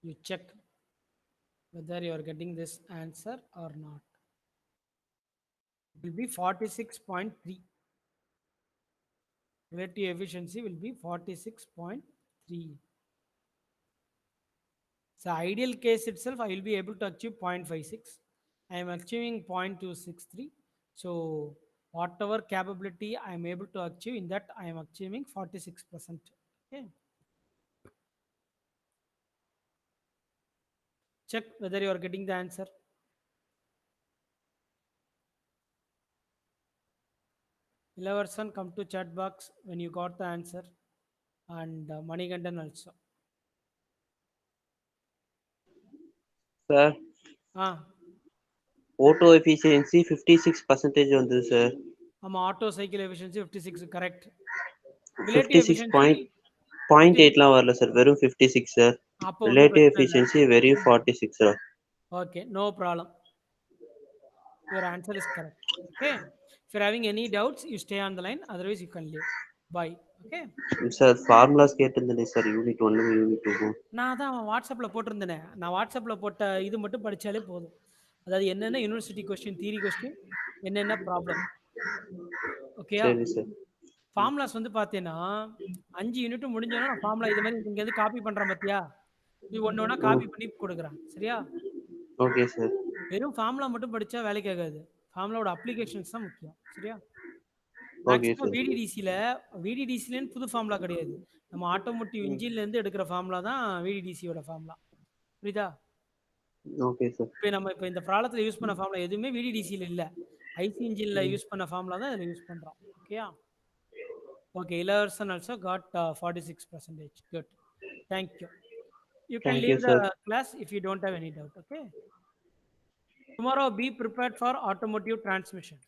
You check whether you are getting this answer or not. It will be 46.3. Relative efficiency will be 46.3. So ideal case itself, I will be able to achieve 0.56. I am achieving 0.263. So whatever capability I am able to achieve, in that I am achieving 46%. Okay. Check whether you are getting the answer. 11 come to chat box when you got the answer, and Manigandan also. Sir, Ah, auto efficiency 56% வந்தது sir. auto cycle efficiency 56, correct. Relative efficiency 50. 56.8லாம் வரல sir, வெறும் 56 sir. அப்போ ஒன்றும் relative பிரச்சனை இல்லை. Efficiency வெறும் 46 sir. Okay, no problem. Your answer is correct. Okay. If you're having any doubts, you stay on the line. Otherwise, you can leave. Bye. Okay. Sir formulas கேட்டிருந்தேனே sir, unit 1 unit 2. நான் தான் வாட்ஸ்அப்பில் போட்டிருந்தேனே. நான் வாட்ஸ்அப்பில் போட்ட இது மட்டும் படித்தாலே போதும். அதாவது என்னென்ன யூனிவர்சிட்டி கொஸ்டின், தியரி கொஸ்டின், என்னென்ன ப்ராப்ளம். ஓகேயா? சரி சார். ஃபார்முலாஸ் வந்து பார்த்தீங்கன்னா 5 யூனிட்டும் முடிஞ்சோன்னா நான் ஃபார்முலா இது மாதிரி இங்கேருந்து காப்பி பண்ணுறேன் பார்த்தியா, நீ ஒன்று ஒன்றா காப்பி பண்ணி கொடுக்குறேன். சரியா? Okay sir. வெறும் ஃபார்முலா மட்டும் படித்தா வேலைக்கு ஆகாது. ஃபார்முலாவோட அப்ளிகேஷன்ஸ் தான் முக்கியம். சரியா? Okay maximum sir. விடிடிசிலன்னு புது ஃபார்முலா கிடையாது. நம்ம ஆட்டோமோட்டிவ் இன்ஜின்லேருந்து எடுக்கிற ஃபார்முலா தான் விடிடிசியோட ஃபார்முலா. புரியுதா? Okay sir. இப்போ இந்த ப்ராப்ளத்தில் யூஸ் பண்ண ஃபார்முலா எதுவுமே விடிடிசியில் இல்லை. ஐசி இன்ஜினில் யூஸ் பண்ண ஃபார்முலா தான் இதில் யூஸ் பண்ணுறோம். ஓகேயா? Okay, 11 also got 46%. Good. Thank you. You can Thank you, leave the sir. class if you don't have any doubt. Okay. Tomorrow be prepared for automotive transmission.